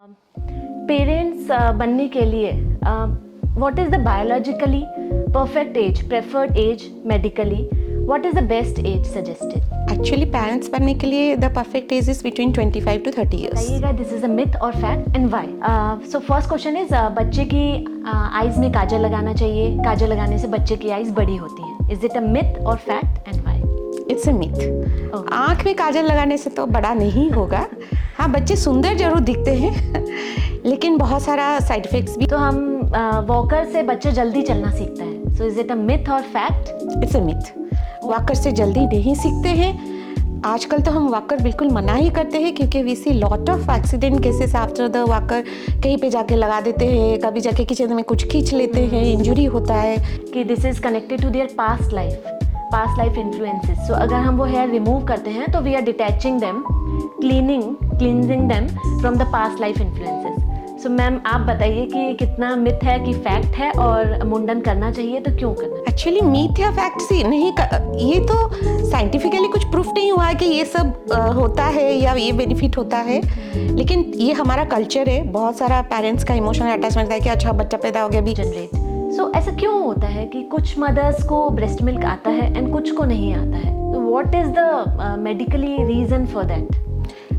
Parents बनने के लिए what is the biologically perfect age, preferred age medically, what is the best age suggested? Actually parents बनने के लिए the perfect age is between 25 to 30 years. बताइएगा this is a myth और fact and why. So first question is बच्चे की eyes में काजल लगाना चाहिए, काजल लगाने से बच्चे की आईज बड़ी होती हैं. इज इट अ मिथ और fact and why? It's a myth. आँख में काजल लगाने से तो बड़ा नहीं होगा. हाँ, बच्चे सुंदर जरूर दिखते हैं लेकिन बहुत सारा साइड इफेक्ट्स भी. तो हम वॉकर से बच्चे जल्दी चलना सीखता है. So is it a myth और fact? It's a myth. Walker से जल्दी नहीं सीखते हैं. आजकल तो हम वॉकर बिल्कुल मना ही करते हैं क्योंकि we see lot of accident cases after the walker. कहीं पे जाके लगा देते हैं, कभी जाके किचन में कुछ खींच लेते हैं, इंजरी होता है. कि this is connected to their past life influences. So अगर हम वो हेयर रिमूव करते हैं तो we are detaching them, cleansing them from the past life influences. So ma'am आप बताइए कि कितना मिथ है कि फैक्ट है, और मुंडन करना चाहिए तो क्यों करना? एक्चुअली मिथ या फैक्ट सी नहीं ये तो साइंटिफिकली कुछ प्रूफ नहीं हुआ है कि ये सब होता है या ये बेनिफिट होता है. लेकिन ये हमारा कल्चर है. बहुत सारा पेरेंट्स का इमोशनल अटैचमेंट है कि अच्छा बच्चा पैदा हो गया भी जनरेट. सो ऐसा क्यों होता है कि कुछ मदर्स को ब्रेस्ट मिल्क आता है एंड कुछ को नहीं आता है? What is the medically reason for that?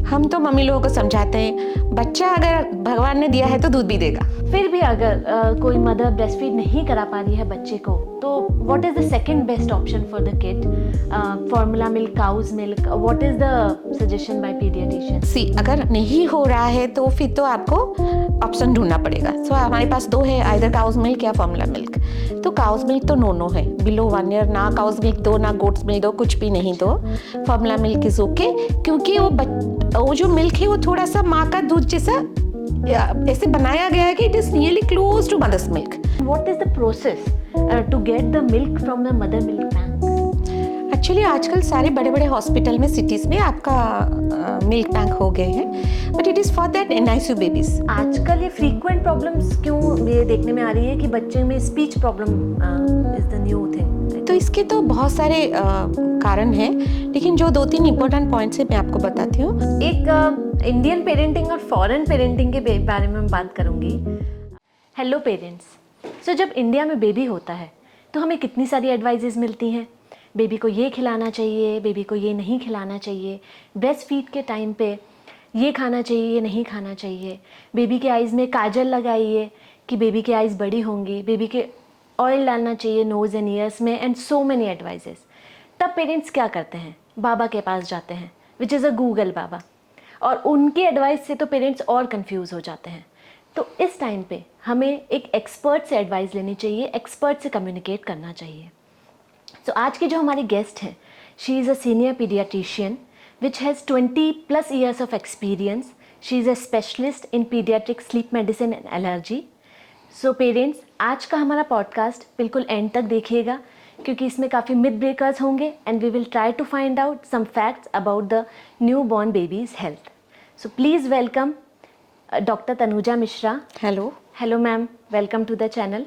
हम तो मम्मी लोगों को समझाते हैं बच्चा अगर भगवान ने दिया है तो दूध भी देगा. फिर भी अगर कोई मदर ब्रेस्ट फीड नहीं करा पा रही है बच्चे को, तो what is the second best option for the kid? Formula milk, cow's milk, what is the suggestion by paediatrician? See अगर नहीं हो रहा है तो फिर तो आपको ऑप्शन ढूंढना पड़ेगा. सो हमारे पास दो है, आइदर काउज मिल्क या फॉर्मूला मिल्क. तो काउज मिल्क तो नो है. बिलो 1 year ना काउज मिल्क दो, ना गोट्स मिल्क दो, कुछ भी नहीं दो. फॉर्मूला मिल्क इज ओके क्योंकि वो जो मिल्क है वो थोड़ा सा माँ का दूध जैसा ऐसे बनाया गया है कि it is nearly close to mother's milk. What is the process to get the milk from the mother milk bank? Actually आजकल सारे बड़े बड़े हॉस्पिटल में, सिटीज में आपका मिल्क बैंक हो गए हैं, but it is for that NICU babies. आजकल ये फ्रीक्वेंट प्रॉब्लम्स क्यों ये देखने में आ रही है कि बच्चे में speech problem is the new thing? तो इसके तो बहुत सारे कारण हैं, लेकिन जो 2-3 इम्पोर्टेंट पॉइंट्स है मैं आपको बताती हूँ. एक इंडियन पेरेंटिंग और फॉरेन पेरेंटिंग के बारे में मैं बात करूँगी. Hello parents. सो जब इंडिया में बेबी होता है तो हमें कितनी सारी एडवाइजेस मिलती हैं. बेबी को ये खिलाना चाहिए, बेबी को ये नहीं खिलाना चाहिए, ब्रेस्ट फीड के टाइम पे ये खाना चाहिए, ये नहीं खाना चाहिए, बेबी के आइज़ में काजल लगाइए कि बेबी के आइज़ बड़ी होंगी, बेबी के ऑयल डालना चाहिए नोज़ एंड ईयर्स में, एंड सो मेनी एडवाइजेस. तब पेरेंट्स क्या करते हैं? बाबा के पास जाते हैं, विच इज़ अ गूगल बाबा, और उनकी एडवाइस से तो पेरेंट्स और कंफ्यूज हो जाते हैं. तो इस टाइम पे हमें एक एक्सपर्ट से एडवाइस लेनी चाहिए, एक्सपर्ट से कम्युनिकेट करना चाहिए. तो आज की जो हमारी गेस्ट हैं, she is a senior paediatrician which has 20+ years of experience. She is a specialist in paediatric sleep medicine and allergy. So parents, आज का हमारा पॉडकास्ट बिल्कुल एंड तक देखिएगा क्योंकि इसमें काफ़ी मिथ ब्रेकर्स होंगे, and we will try to find out some facts about the newborn babies health. So please welcome doctor Tanuja Mishra. Hello ma'am, welcome to the channel.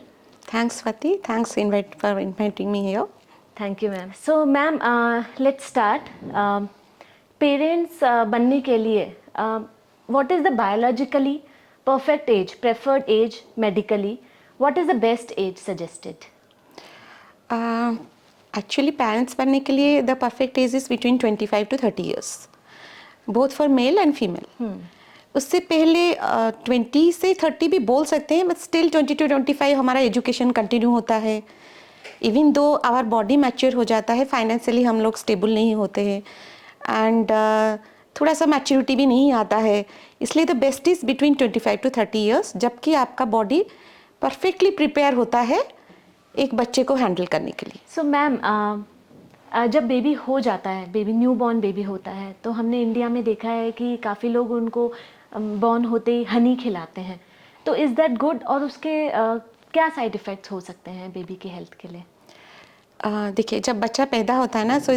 Thanks Swati. Thanks for inviting me here. Thank you ma'am. So ma'am, let's start. Parents बनने के लिए what is the biologically perfect age, preferred age medically, what is the best age suggested? Actually parents बनने के लिए the perfect age is between 25 to 30 years, both for male and female. उससे पहले 20 से 30 भी बोल सकते हैं, बट स्टिल 20 to 25 हमारा एजुकेशन कंटिन्यू होता है. Even though our body mature हो जाता है, फाइनेंशियली हम लोग स्टेबल नहीं होते हैं, एंड थोड़ा सा मैच्योरिटी भी नहीं आता है. इसलिए the best is between 25 to 30 years, जबकि आपका बॉडी परफेक्टली प्रिपेयर होता है एक बच्चे को हैंडल करने के लिए. सो मैम, जब बेबी हो जाता है, बेबी न्यू बॉर्न बेबी होता है, तो हमने इंडिया में देखा है कि काफ़ी लोग उनको बॉर्न होते ही हनी खिलाते हैं. तो इज़ दैट गुड, और उसके क्या साइड इफ़ेक्ट्स हो सकते हैं बेबी की हेल्थ के लिए? देखिए, जब बच्चा पैदा होता है ना, सो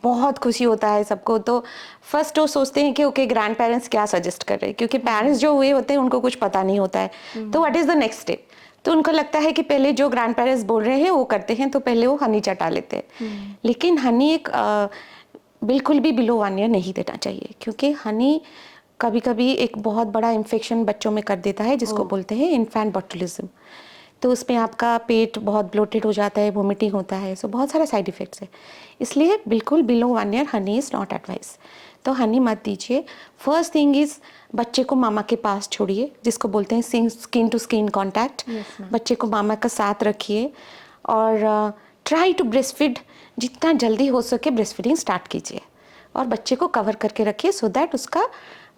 बहुत खुशी होता है सबको. तो फर्स्ट वो सोचते हैं कि ओके ग्रैंड पेरेंट्स क्या सजेस्ट कर रहे हैं, क्योंकि पेरेंट्स जो हुए होते हैं उनको कुछ पता नहीं होता है. तो what is the next step? तो उनको लगता है कि पहले जो ग्रैंड पेरेंट्स बोल रहे हैं वो करते हैं, तो पहले वो हनी चटा लेते हैं. लेकिन हनी एक बिल्कुल भी बिलो 1 year नहीं देना चाहिए, क्योंकि हनी कभी कभी एक बहुत बड़ा इन्फेक्शन बच्चों में कर देता है जिसको बोलते हैं इन्फेंट बॉटुलिज्म। तो उसमें आपका पेट बहुत ब्लोटेड हो जाता है, वोमिटिंग होता है, सो बहुत सारे साइड इफ़ेक्ट्स है। इसलिए बिल्कुल below 1 year Honey is not advice. तो हनी मत दीजिए। फर्स्ट थिंग इज़ बच्चे को मामा के पास छोड़िए, जिसको बोलते हैं स्किन टू स्किन कॉन्टैक्ट। बच्चे को मामा का साथ रखिए और ट्राई टू ब्रेस्ट फीड, जितना जल्दी हो सके ब्रेस्ट फीडिंग स्टार्ट कीजिए और बच्चे को कवर करके रखिए सो दैट उसका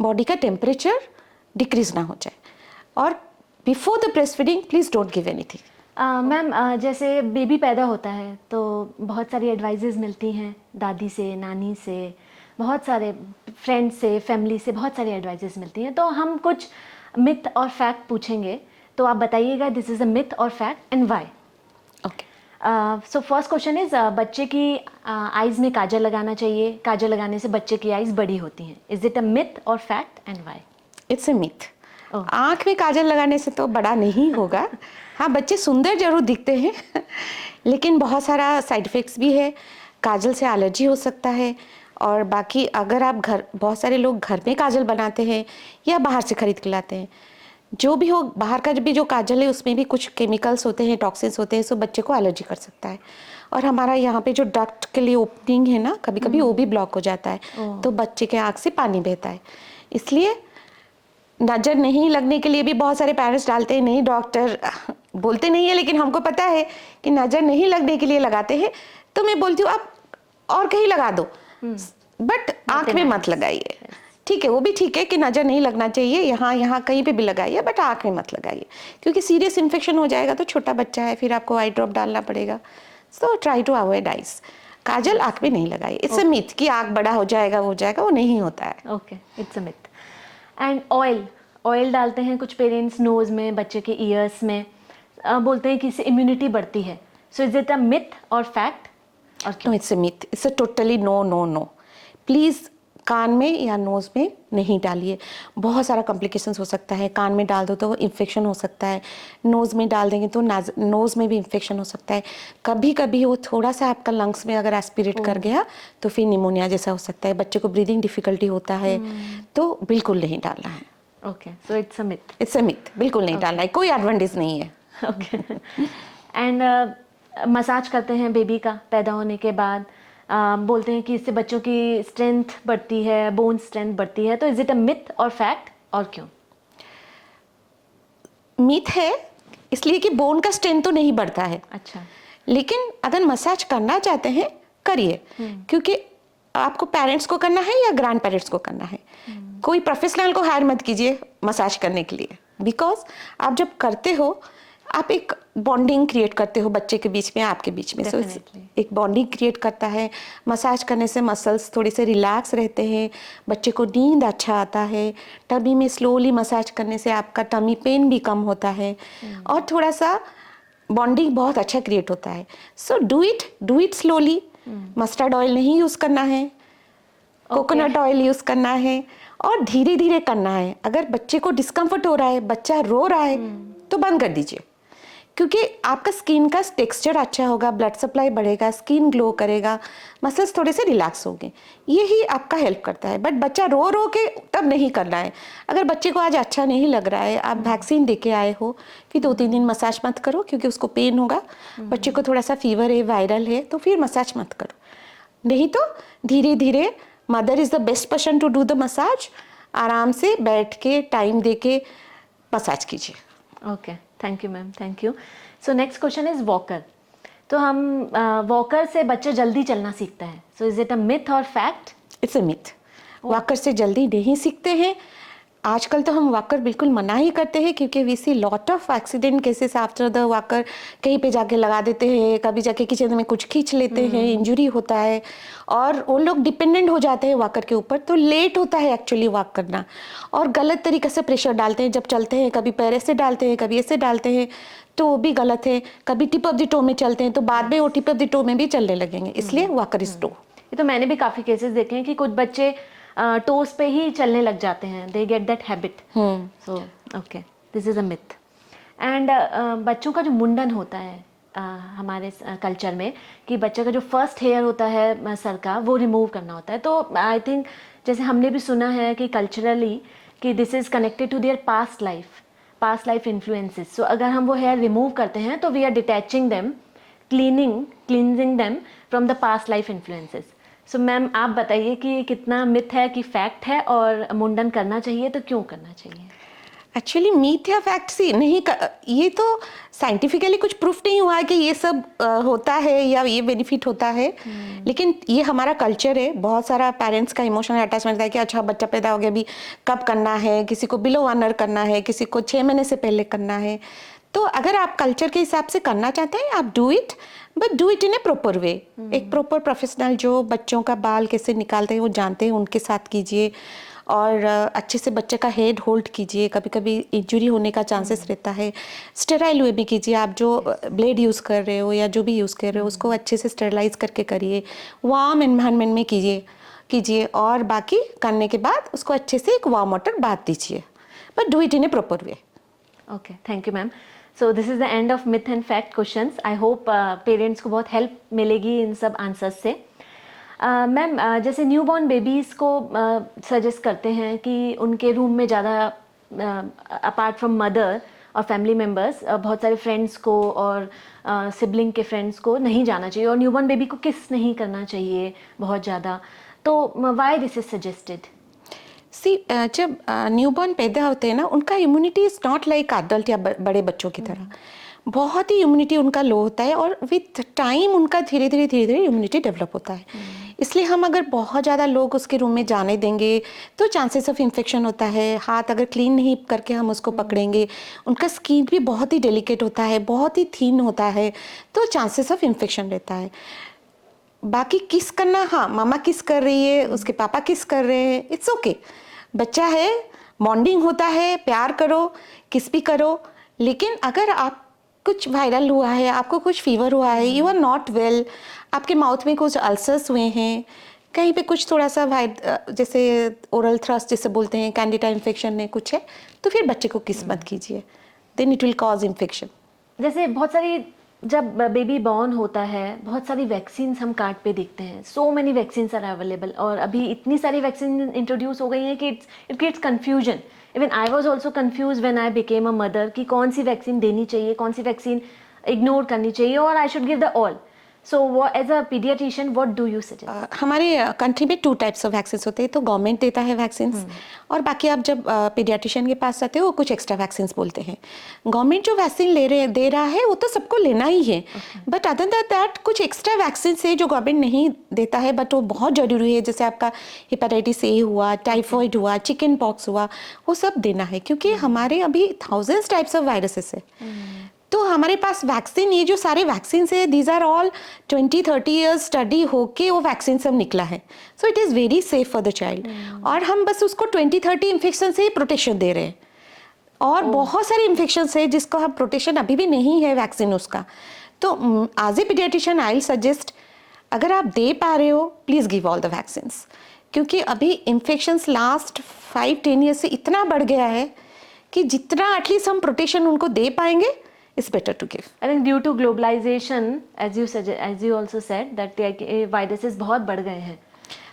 बॉडी का टेम्परेचर डिक्रीज ना हो जाए। और before the breast feeding please don't give anything. Ma'am जैसे बेबी पैदा होता है तो बहुत सारी एडवाइजेज मिलती हैं दादी से, नानी से, बहुत सारे फ्रेंड्स से, फैमिली से बहुत सारी एडवाइजेज मिलती हैं। तो हम कुछ मिथ और फैक्ट पूछेंगे, तो आप बताइएगा दिस इज़ अ मिथ और fact and why. Okay, so first question is बच्चे की आइज़ में काजल लगाना चाहिए, काजल लगाने से बच्चे की आइज़ बड़ी होती हैं। इज़ इट अ मिथ और fact and why? It's a myth. आँख में काजल लगाने से तो बड़ा नहीं होगा। हाँ, बच्चे सुंदर जरूर दिखते हैं लेकिन बहुत सारा साइड इफ़ेक्ट्स भी है। काजल से एलर्जी हो सकता है। और बाकी अगर आप बहुत सारे लोग घर में काजल बनाते हैं या बाहर से खरीद के लाते हैं, जो भी हो, बाहर का भी जो काजल है उसमें भी कुछ केमिकल्स होते हैं, टॉक्सिन्स होते हैं, सो बच्चे को एलर्जी कर सकता है। और हमारा यहाँ पे जो डक्ट के लिए ओपनिंग है ना, कभी कभी वो भी ब्लॉक हो जाता है, तो बच्चे के आँख से पानी बहता है। इसलिए नज़र नहीं लगने के लिए भी बहुत सारे पेरेंट्स डालते हैं, नहीं डॉक्टर बोलते नहीं है लेकिन हमको पता है कि नज़र नहीं लगने के लिए लगाते हैं। तो मैं बोलती हूँ आप और कहीं लगा दो, बट आँख में मत लगाइए। ठीक है, वो भी ठीक है कि नज़र नहीं लगना चाहिए, यहाँ कहीं पे भी लगाइए, बट आँख में मत लगाइए क्योंकि सीरियस इन्फेक्शन हो जाएगा। तो छोटा बच्चा है, फिर आपको आई ड्रॉप डालना पड़ेगा। So try to avoid eyes. काजल आँख में नहीं लगाइए। इट्स अ मिथ कि आँख बड़ा हो जाएगा, वो नहीं होता है। Okay, it's a myth. And oil डालते हैं कुछ पेरेंट्स नोज़ में, बच्चे के ईयर्स में, बोलते हैं कि इससे इम्यूनिटी बढ़ती है। So is it a myth और fact? Or no, it's a myth. It's a totally no. Please कान में या नोज़ में नहीं डालिए। बहुत सारा कॉम्प्लिकेशंस हो सकता है। कान में डाल दो तो इन्फेक्शन हो सकता है, नोज़ में डाल देंगे तो नोज़ में भी इन्फेक्शन हो सकता है। कभी कभी वो थोड़ा सा आपका लंग्स में अगर एस्पिरेट कर गया तो फिर निमोनिया जैसा हो सकता है, बच्चे को ब्रीदिंग डिफ़िकल्टी होता है। तो बिल्कुल नहीं डालना है। Okay, so it's a myth. It's a myth, बिल्कुल नहीं डालना है, कोई एडवांटेज नहीं है। ओके। एंड मसाज करते हैं बेबी का पैदा होने के बाद, बोलते हैं कि इससे बच्चों की स्ट्रेंथ बढ़ती है, बोन स्ट्रेंथ बढ़ती है। तो इज इट अ मिथ और फैक्ट, और क्यों? मिथ है इसलिए कि बोन का स्ट्रेंथ तो नहीं बढ़ता है। अच्छा। लेकिन अगर मसाज करना चाहते हैं करिए, क्योंकि आपको पेरेंट्स को करना है या ग्रैंड पेरेंट्स को करना है। कोई प्रोफेशनल को हायर मत कीजिए मसाज करने के लिए, बिकॉज आप जब करते हो आप एक बॉन्डिंग क्रिएट करते हो बच्चे के बीच में, आपके बीच में। सो एक बॉन्डिंग क्रिएट करता है। मसाज करने से मसल्स थोड़े से रिलैक्स रहते हैं, बच्चे को नींद अच्छा आता है। टमी में स्लोली मसाज करने से आपका टमी पेन भी कम होता है और थोड़ा सा बॉन्डिंग बहुत अच्छा क्रिएट होता है। So do it slowly. Mustard oil नहीं यूज़ करना है, कोकोनट ऑयल यूज़ करना है और धीरे धीरे करना है। अगर बच्चे को डिस्कम्फर्ट हो रहा है, बच्चा रो रहा है, तो बंद कर दीजिए, क्योंकि आपका स्किन का टेक्सचर अच्छा होगा, ब्लड सप्लाई बढ़ेगा, स्किन ग्लो करेगा, मसल्स थोड़े से रिलैक्स होंगे। यही आपका हेल्प करता है। बट बच्चा रो रो के तब नहीं करना है। अगर बच्चे को आज अच्छा नहीं लग रहा है, आप वैक्सीन दे के आए हो, फिर 2-3 दिन मसाज मत करो क्योंकि उसको पेन होगा। बच्चे को थोड़ा सा फीवर है, वायरल है, तो फिर मसाज मत करो। नहीं तो धीरे धीरे, mother is the best person to do the massage. आराम से बैठ के टाइम दे के मसाज कीजिए। Okay, thank you ma'am, thank you. So next question is walker. तो हम वॉकर से बच्चा जल्दी चलना सीखता है। So is it a myth और fact? It's a myth. Walker से जल्दी नहीं सीखते हैं। आजकल तो हम वॉकर बिल्कुल मना ही करते हैं क्योंकि we see lot of accident cases after the walker. कहीं पे जाके लगा देते हैं, कभी जाके किचन में कुछ खींच लेते हैं, इंजरी होता है और वो लोग डिपेंडेंट हो जाते हैं वॉकर के ऊपर। तो लेट होता है एक्चुअली वॉक करना और गलत तरीके से प्रेशर डालते हैं जब चलते हैं। कभी पैर ऐसे डालते हैं, कभी ऐसे डालते हैं, तो वो भी गलत है। कभी टिप ऑफ द टो में चलते हैं तो बाद में वो टिप ऑफ द टो में भी चलने लगेंगे, इसलिए वॉकर इज टो। ये तो मैंने भी काफ़ी केसेस देखे हैं कि कुछ बच्चे टोस पे ही चलने लग जाते हैं, they get that habit. So okay, this is a myth. And बच्चों का जो मुंडन होता है हमारे कल्चर में, कि बच्चे का जो फर्स्ट हेयर होता है सर का, वो रिमूव करना होता है। तो आई थिंक जैसे हमने भी सुना है कि कल्चरली कि this is connected to their past life influences. So अगर हम वो हेयर रिमूव करते हैं तो we are detaching them, cleansing them from the past life influences. So ma'am आप बताइए कि ये कितना मिथ है कि फैक्ट है, और मुंडन करना चाहिए तो क्यों करना चाहिए? एक्चुअली मीथ या फैक्ट सी नहीं ये तो साइंटिफिकली कुछ प्रूफ नहीं हुआ है कि ये सब होता है या ये बेनिफिट होता है. लेकिन ये हमारा कल्चर है. बहुत सारा पेरेंट्स का इमोशनल अटैचमेंट है कि अच्छा बच्चा पैदा हो गया, अभी कब करना है, किसी को बिलो ऑनर करना है, किसी को 6 महीने से पहले करना है. तो अगर आप कल्चर के हिसाब से करना चाहते हैं आप do it, but do it in A proper way. एक प्रॉपर प्रोफेशनल जो बच्चों का बाल कैसे निकालते हैं वो जानते हैं उनके साथ कीजिए, और अच्छे से बच्चे का हेड होल्ड कीजिए. कभी कभी इंजरी होने का चांसेस रहता है. स्टेराइल वे भी कीजिए. आप जो ब्लेड यूज़ कर रहे हो या जो भी यूज़ कर रहे हो उसको अच्छे से स्टेरलाइज करके करिए. वार्म एनवायरनमेंट में कीजिए और बाकी करने के बाद उसको अच्छे से एक वार्म वाटर बाथ दीजिए, but do it in A proper way. Okay, thank you ma'am. So this is the end of myth and fact questions. I hope parents को बहुत हेल्प मिलेगी इन सब आंसर्स से. मैम जैसे न्यू बॉर्न बेबीज़ को suggest करते हैं कि उनके रूम में ज़्यादा अपार्ट फ्रॉम मदर और फैमिली मेम्बर्स बहुत सारे फ्रेंड्स को और सिबलिंग के फ्रेंड्स को नहीं जाना चाहिए, और न्यू बॉर्न बेबी को किस नहीं करना चाहिए बहुत ज़्यादा. तो वाई दिस इज सजेस्टेड? सी जब न्यूबॉर्न पैदा होते हैं ना, उनका immunity is not like adult या बड़े बच्चों की तरह. बहुत ही इम्यूनिटी उनका लो होता है, और विथ टाइम उनका धीरे धीरे इम्यूनिटी डेवलप होता है. इसलिए हम अगर बहुत ज़्यादा लोग उसके रूम में जाने देंगे तो चांसेस ऑफ इन्फेक्शन होता है. हाथ अगर क्लीन नहीं करके हम उसको पकड़ेंगे, उनका स्किन भी बहुत ही डेलिकेट होता है, बहुत ही थीन होता है, तो चांसेस ऑफ इन्फेक्शन रहता है. बाकी किस करना, हाँ मामा किस कर रही है, उसके पापा किस कर रहे हैं, इट्स ओके. बच्चा है, बॉन्डिंग होता है, प्यार करो, किस भी करो. लेकिन अगर आप कुछ वायरल हुआ है, आपको कुछ फीवर हुआ है, यू आर नॉट वेल, आपके माउथ में कुछ अल्सर्स हुए हैं, कहीं पे कुछ थोड़ा सा जैसे ओरल थ्रस्ट जिसे बोलते हैं, कैंडिडा इन्फेक्शन है कुछ है, तो फिर बच्चे को किस मत कीजिए. Then it will cause infection. जैसे बहुत सारी, जब बेबी बॉर्न होता है बहुत सारी वैक्सीन्स हम कार्ड पे देखते हैं. So many vaccines are available, और अभी इतनी सारी वैक्सीन इंट्रोड्यूस हो गई हैं कि it creates confusion. Even I was also confuse when I became a mother कि कौन सी वैक्सीन देनी चाहिए, कौन सी वैक्सीन इग्नोर करनी चाहिए, और I should give the all. So as a paediatrician what do you suggest? हमारे कंट्री में 2 टाइप्स ऑफ वैक्सीन होते हैं. तो गवर्नमेंट देता है वैक्सीन, और बाकी आप जब पीडियाट्रिशियन के पास जाते हो वो कुछ एक्स्ट्रा वैक्सीन बोलते हैं. गवर्नमेंट जो वैक्सीन दे रहा है वो तो सबको लेना ही है, बट अदर देन दैट कुछ एक्स्ट्रा वैक्सीन है जो गवर्नमेंट नहीं देता है, बट वो बहुत ज़रूरी है. जैसे आपका हेपेटाइटिस ए हुआ, टाइफॉइड हुआ, चिकन पॉक्स हुआ, वो सब देना है, क्योंकि हमारे अभी थाउजेंड्स टाइप्स ऑफ वायरसेस है. तो हमारे पास वैक्सीन, ये जो सारे वैक्सीन है, these are all 20-30 years study होके वो वैक्सीन सब निकला है. So it is very safe for the child. और हम बस उसको 20-30 इन्फेक्शन से ही प्रोटेक्शन दे रहे हैं, और बहुत सारे इन्फेक्शन है जिसको हम प्रोटेक्शन अभी भी नहीं है वैक्सीन उसका. तो as a paediatrician I suggest, अगर आप दे पा रहे हो please give all the vaccines, क्योंकि अभी इन्फेक्शंस लास्ट 5-10 ईयर्स से इतना बढ़ गया है कि जितना एटलीस्ट हम प्रोटेक्शन उनको दे पाएंगे, it's better to give. I think due to globalization, as you also said that viruses बहुत बढ़ गए हैं.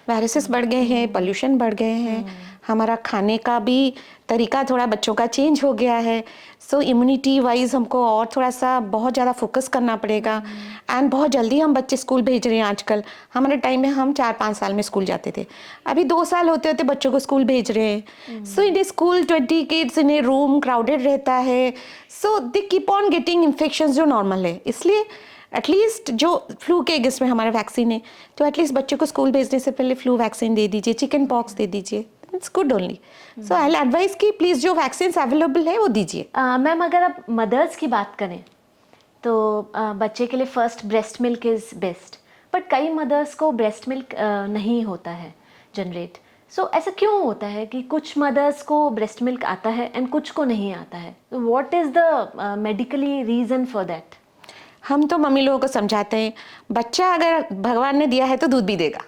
वायरसेस बढ़ गए हैं, पोल्यूशन बढ़ गए हैं, हमारा खाने का भी तरीका थोड़ा बच्चों का चेंज हो गया है. सो इम्यूनिटी वाइज हमको और थोड़ा सा बहुत ज़्यादा फोकस करना पड़ेगा. एंड बहुत जल्दी हम बच्चे स्कूल भेज रहे हैं आजकल. हमारे टाइम में हम 4-5 साल में स्कूल जाते थे, अभी 2 साल होते होते बच्चों को स्कूल भेज रहे हैं. So in a school 20 kids in a room, crowded रहता है, so they keep on getting infections जो नॉर्मल है. इसलिए एटलीस्ट जो फ्लू के अगेंस्ट में हमारा वैक्सीन है, तो एटलीस्ट बच्चों को स्कूल भेजने से पहले फ्लू वैक्सीन दे दीजिए, चिकन पॉक्स दे दीजिए. It's good only. So I advice कि प्लीज़ जो वैक्सीन अवेलेबल है वो दीजिए. मैम अगर आप मदर्स की बात करें तो बच्चे के लिए first breast milk is best, but कई मदर्स को ब्रेस्ट मिल्क नहीं होता है जनरेट. सो ऐसा क्यों होता है कि कुछ मदर्स को ब्रेस्ट मिल्क आता है एंड कुछ को नहीं आता है? What is the medically reason for that? हम तो मम्मी लोगों को समझाते हैं, बच्चा अगर भगवान ने दिया है तो दूध भी देगा,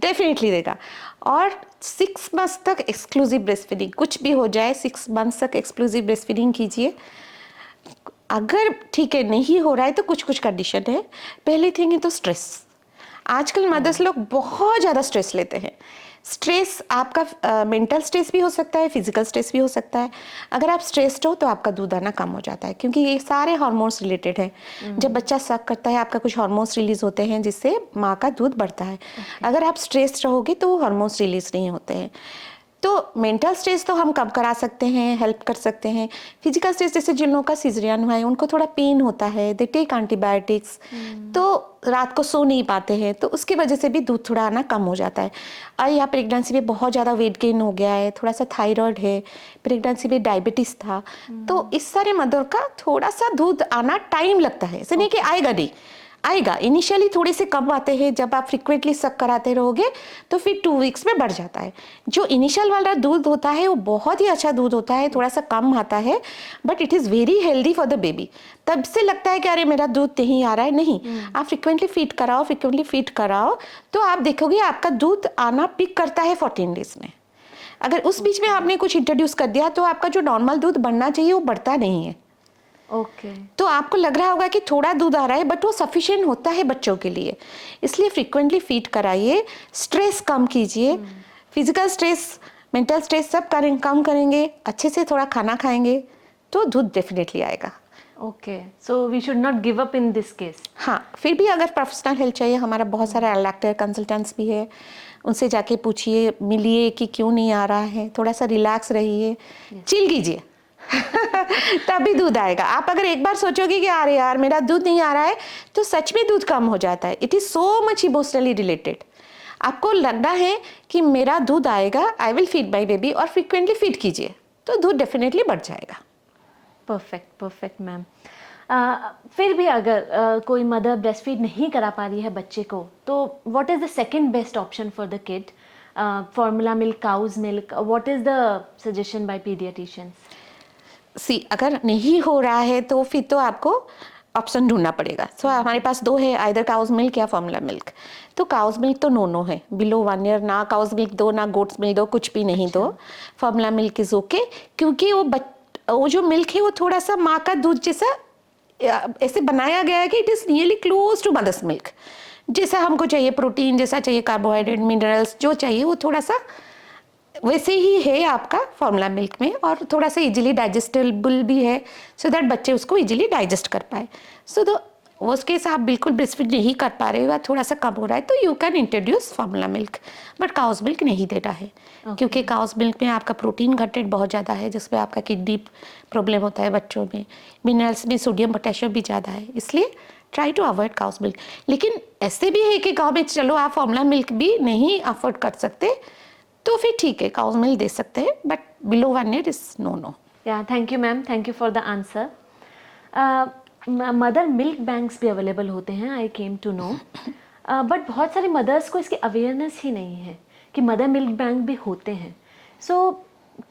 डेफिनेटली देगा. और 6 मंथ्स तक एक्सक्लूसिव ब्रेस्ट फीडिंग, कुछ भी हो जाए 6 मंथ्स तक एक्सक्लूसिव ब्रेस्ट फीडिंग कीजिए. अगर ठीक है नहीं हो रहा है तो कुछ कंडीशन है. पहली थिंग है तो स्ट्रेस. आजकल मदर्स लोग बहुत ज़्यादा स्ट्रेस लेते हैं. स्ट्रेस आपका मेंटल स्ट्रेस भी हो सकता है, फिजिकल स्ट्रेस भी हो सकता है। अगर आप स्ट्रेस्ड हो तो आपका दूध आना कम हो जाता है, क्योंकि ये सारे हार्मोन्स रिलेटेड हैं। जब बच्चा सक करता है आपका कुछ हार्मोन्स रिलीज होते हैं जिससे माँ का दूध बढ़ता है। अगर आप स्ट्रेस्ड रहोगे तो हार्मोन्स रिलीज नहीं होते हैं। तो मेंटल स्ट्रेस तो हम कम करा सकते हैं, हेल्प कर सकते हैं। फिजिकल स्ट्रेस जैसे जिन लोगों का सिजेरियन हुआ है उनको थोड़ा पेन होता है, दे टेक एंटीबायोटिक्स, तो रात को सो नहीं पाते हैं, तो उसकी वजह से भी दूध थोड़ा आना कम हो जाता है। और या प्रेगनेंसी में बहुत ज़्यादा वेट गेन हो गया है, थोड़ा सा थायराइड है, प्रेगनेंसी में डायबिटीज़ था, तो इस सारे मदर का थोड़ा सा दूध आना टाइम लगता है। ऐसे नहीं कि आएगा नहीं, आएगा। इनिशियली थोड़े से कम आते हैं, जब आप फ्रिक्वेंटली सक कराते रहोगे तो फिर 2 वीक्स में बढ़ जाता है। जो इनिशियल वाला दूध होता है वो बहुत ही अच्छा दूध होता है, थोड़ा सा कम आता है, but it is very healthy for the baby. तब से लगता है कि अरे मेरा दूध नहीं आ रहा है, नहीं, आप फ्रिक्वेंटली फीड कराओ तो आप देखोगे आपका दूध आना पिक करता है 14 डेज में। अगर उस बीच में आपने कुछ इंट्रोड्यूस कर दिया तो आपका जो नॉर्मल दूध बढ़ना चाहिए वो बढ़ता नहीं है। ओके। तो आपको लग रहा होगा कि थोड़ा दूध आ रहा है, बट वो सफिशिएंट होता है बच्चों के लिए। इसलिए फ्रीक्वेंटली फीड कराइए, स्ट्रेस कम कीजिए, फिजिकल स्ट्रेस, मेंटल स्ट्रेस सब कम करेंगे, अच्छे से थोड़ा खाना खाएंगे तो दूध डेफिनेटली आएगा। Okay, so we should not give up in this case. हाँ, फिर भी अगर प्रोफेशनल हेल्प चाहिए, हमारा बहुत सारे लैक्टेयर कंसल्टेंट्स भी है, उनसे जाके पूछिए, मिलिए कि क्यों नहीं आ रहा है, थोड़ा सा रिलैक्स रहिए, चिल कीजिए तभी दूध आएगा। आप अगर एक बार सोचोगे कि अरे यार मेरा दूध नहीं आ रहा है, तो सच में दूध कम हो जाता है। It is so much emotionally related. आपको लगना है कि मेरा दूध आएगा, I will feed my baby, और फ्रिक्वेंटली फीड कीजिए तो दूध डेफिनेटली बढ़ जाएगा। Perfect ma'am. फिर भी अगर कोई मदर ब्रेस्ट फीड नहीं करा पा रही है बच्चे को, तो what is the second best option for the kid? Formula milk, cow's milk, what is the suggestion by paediatricians? अगर नहीं हो रहा है तो फिर तो आपको ऑप्शन ढूंढना पड़ेगा। सो हमारे पास 2 है, आइदर काउज मिल्क या फॉर्मूला मिल्क। तो काउज मिल्क तो नो है, बिलो 1 ईयर ना काउज मिल्क दो, ना गोट्स मिल्क दो, कुछ भी नहीं दो। फॉर्मूला मिल्क इज ओके, क्योंकि वो जो मिल्क है वो थोड़ा सा माँ का दूध जैसा ऐसे बनाया गया है कि it is nearly close to mother's milk. जैसा हमको चाहिए प्रोटीन, जैसा चाहिए कार्बोहाइड्रेट, मिनरल्स जो चाहिए वो थोड़ा सा वैसे ही है आपका फॉर्मूला मिल्क में, और थोड़ा सा इजीली डाइजेस्टेबल भी है, सो दैट बच्चे उसको इजीली डाइजेस्ट कर पाए। सो तो उसके साथ आप बिल्कुल ब्रेस्ट फीड नहीं कर पा रहे हो या थोड़ा सा कम हो रहा है तो you can introduce formula milk, but cow's milk नहीं देना है। क्योंकि काउज मिल्क में आपका प्रोटीन कंटेंट बहुत ज़्यादा है, जिसमें आपका किडनी प्रॉब्लम होता है बच्चों में, मिनरल्स में सोडियम पोटेशियम भी ज़्यादा है, इसलिए try to avoid cow's milk. लेकिन ऐसे भी है कि गाँव में चलो आप फॉर्मूला मिल्क भी नहीं अफोर्ड कर सकते तो फिर ठीक है, काउज मिल्क दे सकते हैं, but below 1 year is no. Yeah thank you ma'am, thank you for the answer. Mother milk banks भी अवेलेबल होते हैं, I came to know, but बहुत सारी मदर्स को इसकी अवेयरनेस ही नहीं है कि मदर मिल्क बैंक भी होते हैं। सो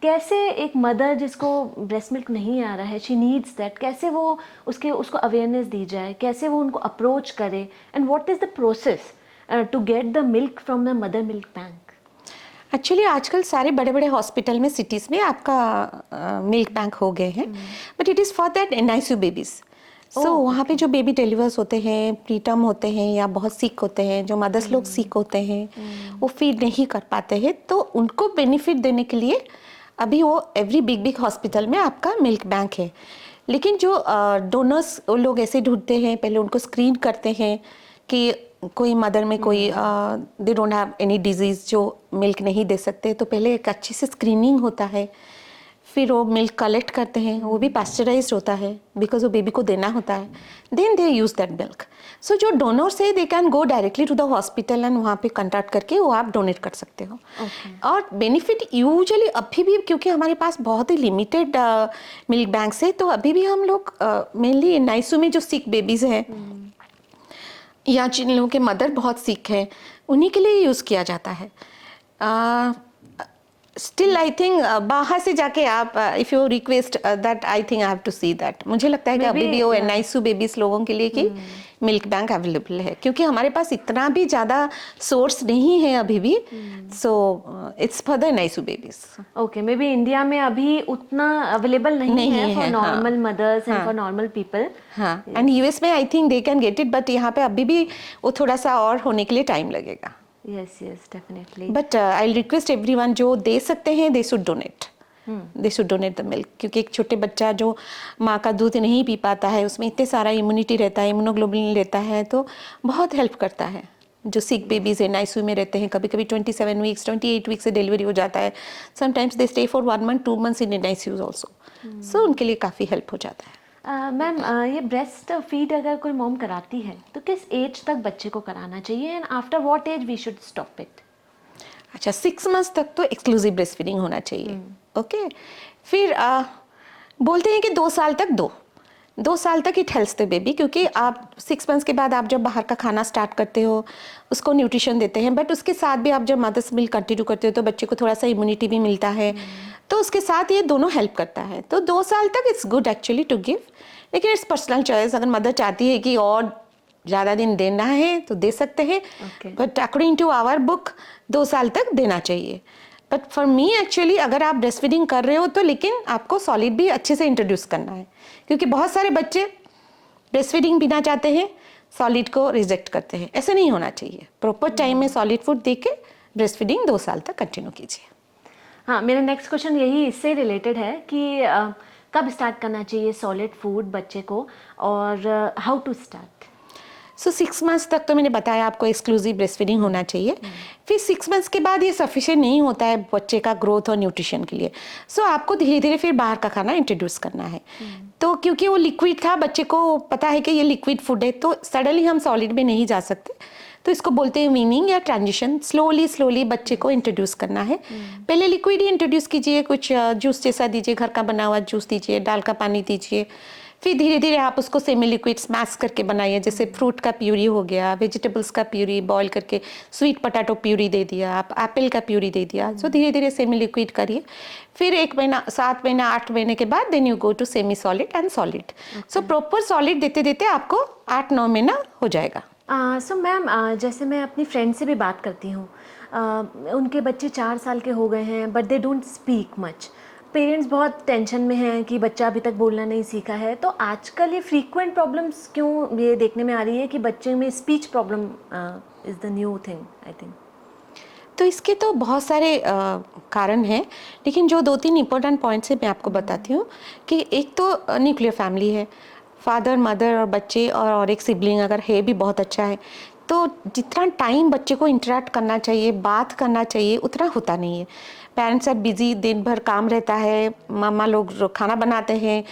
कैसे एक मदर जिसको ब्रेस्ट मिल्क नहीं आ रहा है, शी नीड्स दैट, कैसे वो उसको अवेयरनेस दी जाए, कैसे वो उनको अप्रोच करे, and what is the process to get the milk from the mother milk bank? Actually आजकल सारे बड़े बड़े हॉस्पिटल में, सिटीज़ में आपका मिल्क बैंक हो गए हैं, but it is for that NICU babies. So वहाँ पे जो बेबी डिलीवर्स होते हैं, प्रीटर्म होते हैं या बहुत सिक होते हैं, जो मदर्स लोग सिक होते हैं, वो फीड नहीं कर पाते हैं, तो उनको बेनिफिट देने के लिए अभी वो एवरी बिग हॉस्पिटल में आपका मिल्क बैंक है। लेकिन जो डोनर्स लोग ऐसे ढूंढते हैं, पहले उनको स्क्रीन करते हैं कि कोई मदर में कोई they don't have any disease जो मिल्क नहीं दे सकते, तो पहले एक अच्छी से स्क्रीनिंग होता है, फिर वो मिल्क कलेक्ट करते हैं, वो भी पास्चराइज्ड होता है बिकॉज वो बेबी को देना होता है, then they use that milk. So जो डोनर्स है they can go directly to the hospital and वहाँ पे कॉन्टैक्ट करके वो आप डोनेट कर सकते हो। और बेनिफिट यूजुअली अभी भी, क्योंकि हमारे पास बहुत ही लिमिटेड मिल्क बैंक्स है, तो अभी भी हम लोग मेनली NICU में जो सिक बेबीज़ हैं या जिन लोगों के मदर बहुत सिक है, उन्हीं के लिए यूज़ किया जाता है। स्टिल आई थिंक बाहर से जाके आप if you request that, I think I have to see that. मुझे लगता है कि अभी भी वो NICU बेबीज़ लोगों के लिए कि मिल्क बैंक अवेलेबल है, क्योंकि हमारे पास इतना भी ज़्यादा सोर्स नहीं है अभी भी, so it's for the NICU babies. Okay, may be India में अभी उतना अवेलेबल नहीं है for normal mothers and for normal people. हाँ, एंड US में I think they can get it, but यहाँ पे अभी भी वो थोड़ा सा और होने के लिए टाइम लगेगा। Yes yes definitely. But I request everyone जो दे सकते हैं they should donate, they should donate the milk, क्योंकि एक छोटे बच्चा जो माँ का दूध नहीं पी पाता है उसमें इतने सारा इम्यूनिटी रहता है, इम्यूनोग्लोबुलिन रहता है, तो बहुत हेल्प करता है। जो सिक बेबीज़ हैं आईसीयू में रहते हैं, कभी कभी 27 वीक्स 28 वीक्स से डिलीवरी हो जाता है, sometimes they stay for 1 month 2 months in ICU also, so उनके लिए काफ़ी हेल्प हो जाता है। मैम ये ब्रेस्ट फीड अगर कोई मॉम कराती है तो किस एज तक बच्चे को कराना चाहिए and after what age we should stop it? अच्छा, 6 मंथ्स तक तो एक्सक्लूसिव ब्रेस्ट फीडिंग होना चाहिए। ओके, फिर बोलते हैं कि 2 साल तक 2 साल तक इट हेल्प्स द बेबी, क्योंकि आप 6 मंथ्स के बाद आप जब बाहर का खाना स्टार्ट करते हो उसको न्यूट्रिशन देते हैं, बट उसके साथ भी आप जब मदर्स मिल्क कंटिन्यू करते हो तो बच्चे को थोड़ा सा इम्यूनिटी भी मिलता है, तो उसके साथ ये दोनों हेल्प करता है। तो 2 साल तक it's good actually to give, लेकिन इट्स पर्सनल चॉइस। अगर मदर चाहती है कि और ज़्यादा दिन देना है तो दे सकते हैं, but according to our book 2 साल तक देना चाहिए। बट फॉर मी एक्चुअली अगर आप ब्रेस्ट फीडिंग कर रहे हो तो लेकिन आपको सॉलिड भी अच्छे से इंट्रोड्यूस करना है, क्योंकि बहुत सारे बच्चे ब्रेस्ट फीडिंग पीना चाहते हैं, सॉलिड को रिजेक्ट करते हैं, ऐसे नहीं होना चाहिए। प्रॉपर टाइम में सॉलिड फूड दे के ब्रेस्ट फीडिंग 2 साल तक कंटिन्यू कीजिए। हाँ, मेरा नेक्स्ट क्वेश्चन यही इससे रिलेटेड है कि कब स्टार्ट करना चाहिए सॉलिड फूड बच्चे को और how to start? So 6 months तक तो मैंने बताया आपको एक्सक्लूसिव ब्रेस्ट फीडिंग होना चाहिए। फिर 6 मंथ्स के बाद ये सफिशिएंट नहीं होता है बच्चे का ग्रोथ और न्यूट्रिशन के लिए, सो आपको धीरे धीरे फिर बाहर का खाना इंट्रोड्यूस करना है। तो क्योंकि वो लिक्विड था, बच्चे को पता है कि ये लिक्विड फूड है, तो सडनली हम सॉलिड में नहीं जा सकते, तो इसको बोलते हैं वीनिंग या ट्रांजिशन। स्लोली बच्चे को इंट्रोड्यूस करना है। पहले लिक्विड ही इंट्रोड्यूस कीजिए, कुछ जूस जैसा दीजिए, घर का बना हुआ जूस दीजिए, दाल का पानी दीजिए। फिर धीरे धीरे आप उसको सेमी लिक्विड स्मैश करके बनाइए, जैसे फ्रूट का प्यूरी हो गया, वेजिटेबल्स का प्यूरी बॉईल करके, स्वीट पोटैटो प्यूरी दे दिया, आप एप्पल का प्यूरी दे दिया। सो धीरे धीरे सेमी लिक्विड करिए। फिर 1 महीना, 7 महीना, 8 महीने के बाद then you go to semi solid and solid. So proper solid देते देते आपको 8-9 महीना हो जाएगा। सो मैम जैसे मैं अपनी फ्रेंड से भी बात करती हूँ, उनके बच्चे 4 साल के हो गए हैं but they don't speak much. Parents बहुत टेंशन में हैं कि बच्चा अभी तक बोलना नहीं सीखा है, तो आजकल ये फ्रीक्वेंट प्रॉब्लम्स क्यों ये देखने में आ रही है कि बच्चे में speech problem is the new thing I think? तो इसके तो बहुत सारे कारण हैं, लेकिन जो 2-3 इम्पोर्टेंट पॉइंट्स हैं मैं आपको बताती हूँ। कि एक तो न्यूक्लियर फैमिली है, फादर मदर और बच्चे और एक सिबलिंग अगर है भी बहुत अच्छा है। तो जितना टाइम बच्चे को इंटरेक्ट करना चाहिए, बात करना चाहिए, उतना होता नहीं है। पेरेंट्स आर बिजी, दिन भर काम रहता है, मामा लोग खाना बनाते हैं,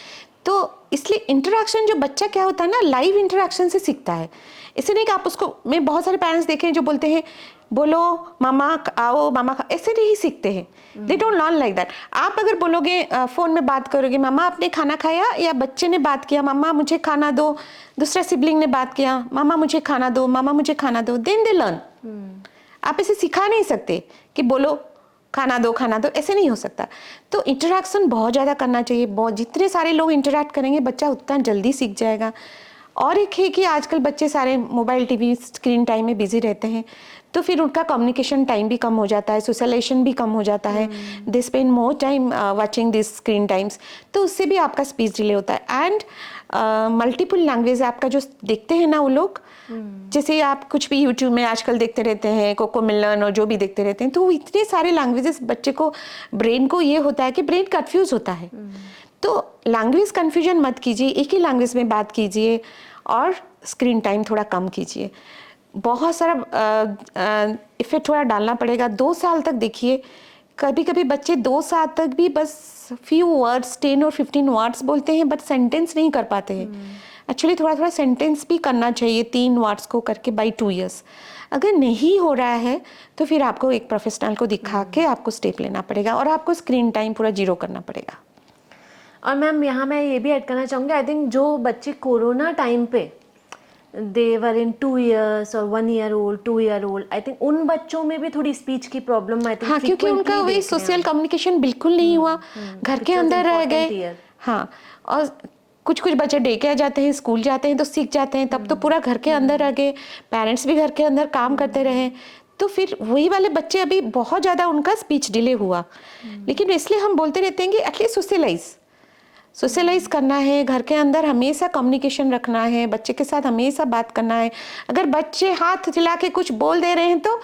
तो इसलिए इंटरेक्शन जो बच्चा क्या होता है ना, लाइव इंटरेक्शन से सीखता है। इसे नहीं कि आप उसको, मैं बहुत सारे पेरेंट्स देखे हैं जो बोलते हैं बोलो मामा आओ मामा, ऐसे नहीं सीखते हैं। They don't learn like that. आप अगर बोलोगे फ़ोन में बात करोगे मामा आपने खाना खाया, या बच्चे ने बात किया मामा मुझे खाना दो, दूसरा सिबलिंग ने बात किया मामा मुझे खाना दो, मामा मुझे खाना दो, देन दे लर्न। आप इसे सिखा नहीं सकते कि बोलो खाना दो, ऐसे नहीं हो सकता। तो इंटरेक्शन बहुत ज़्यादा करना चाहिए। बहुत जितने सारे लोग इंटरेक्ट करेंगे बच्चा उतना जल्दी सीख जाएगा। और एक है कि आजकल बच्चे सारे मोबाइल टीवी स्क्रीन टाइम में बिजी रहते हैं, तो फिर उनका कम्युनिकेशन टाइम भी कम हो जाता है, सोशलाइजेशन भी कम हो जाता है। They spend more time watching this screen times, तो उससे भी आपका स्पीच डिले होता है। एंड मल्टीपल लैंग्वेज आपका जो देखते हैं ना वो लोग, जैसे आप कुछ भी यूट्यूब में आजकल देखते रहते हैं, कोको मिलन और जो भी देखते रहते हैं, तो इतने सारे लैंग्वेजेस बच्चे को, ब्रेन को ये होता है कि ब्रेन कन्फ्यूज होता है। तो लैंग्वेज कन्फ्यूजन मत कीजिए, एक ही लैंग्वेज में बात कीजिए और स्क्रीन टाइम थोड़ा कम कीजिए। बहुत सारा इफेक्ट थोड़ा डालना पड़ेगा। 2 साल तक देखिए, कभी कभी बच्चे 2 साल तक भी बस फ्यू वर्ड्स 10 और 15 वर्ड्स बोलते हैं, बट सेंटेंस नहीं कर पाते हैं। एक्चुअली थोड़ा थोड़ा सेंटेंस भी करना चाहिए 3 वर्ड्स को करके बाई 2 ईयर्स। अगर नहीं हो रहा है तो फिर आपको एक प्रोफेशनल को दिखा के आपको स्टेप लेना पड़ेगा और आपको स्क्रीन टाइम पूरा 0 करना पड़ेगा। और मैम यहाँ मैं ये भी ऐड करना चाहूँगी, आई थिंक जो बच्चे कोरोना टाइम पे दे वर इन 2 years और 1 year old 2 year old, I think उन बच्चों में भी थोड़ी स्पीच की प्रॉब्लम आई थिंक, हाँ, क्योंकि उनका वही सोशल कम्युनिकेशन बिल्कुल नहीं हुआ, घर के अंदर रह गए। हाँ, और कुछ बच्चे डे केयर जाते हैं, स्कूल जाते हैं तो सीख जाते हैं, तब तो पूरा घर के अंदर रह गए, पेरेंट्स भी घर के अंदर काम करते रहे, तो फिर वही वाले बच्चे अभी बहुत ज़्यादा उनका स्पीच डिले हुआ। लेकिन इसलिए हम बोलते रहते हैं कि एटलीस्ट सोशलाइज करना है, घर के अंदर हमेशा कम्युनिकेशन रखना है, बच्चे के साथ हमेशा बात करना है। अगर बच्चे हाथ हिला के कुछ बोल दे रहे हैं तो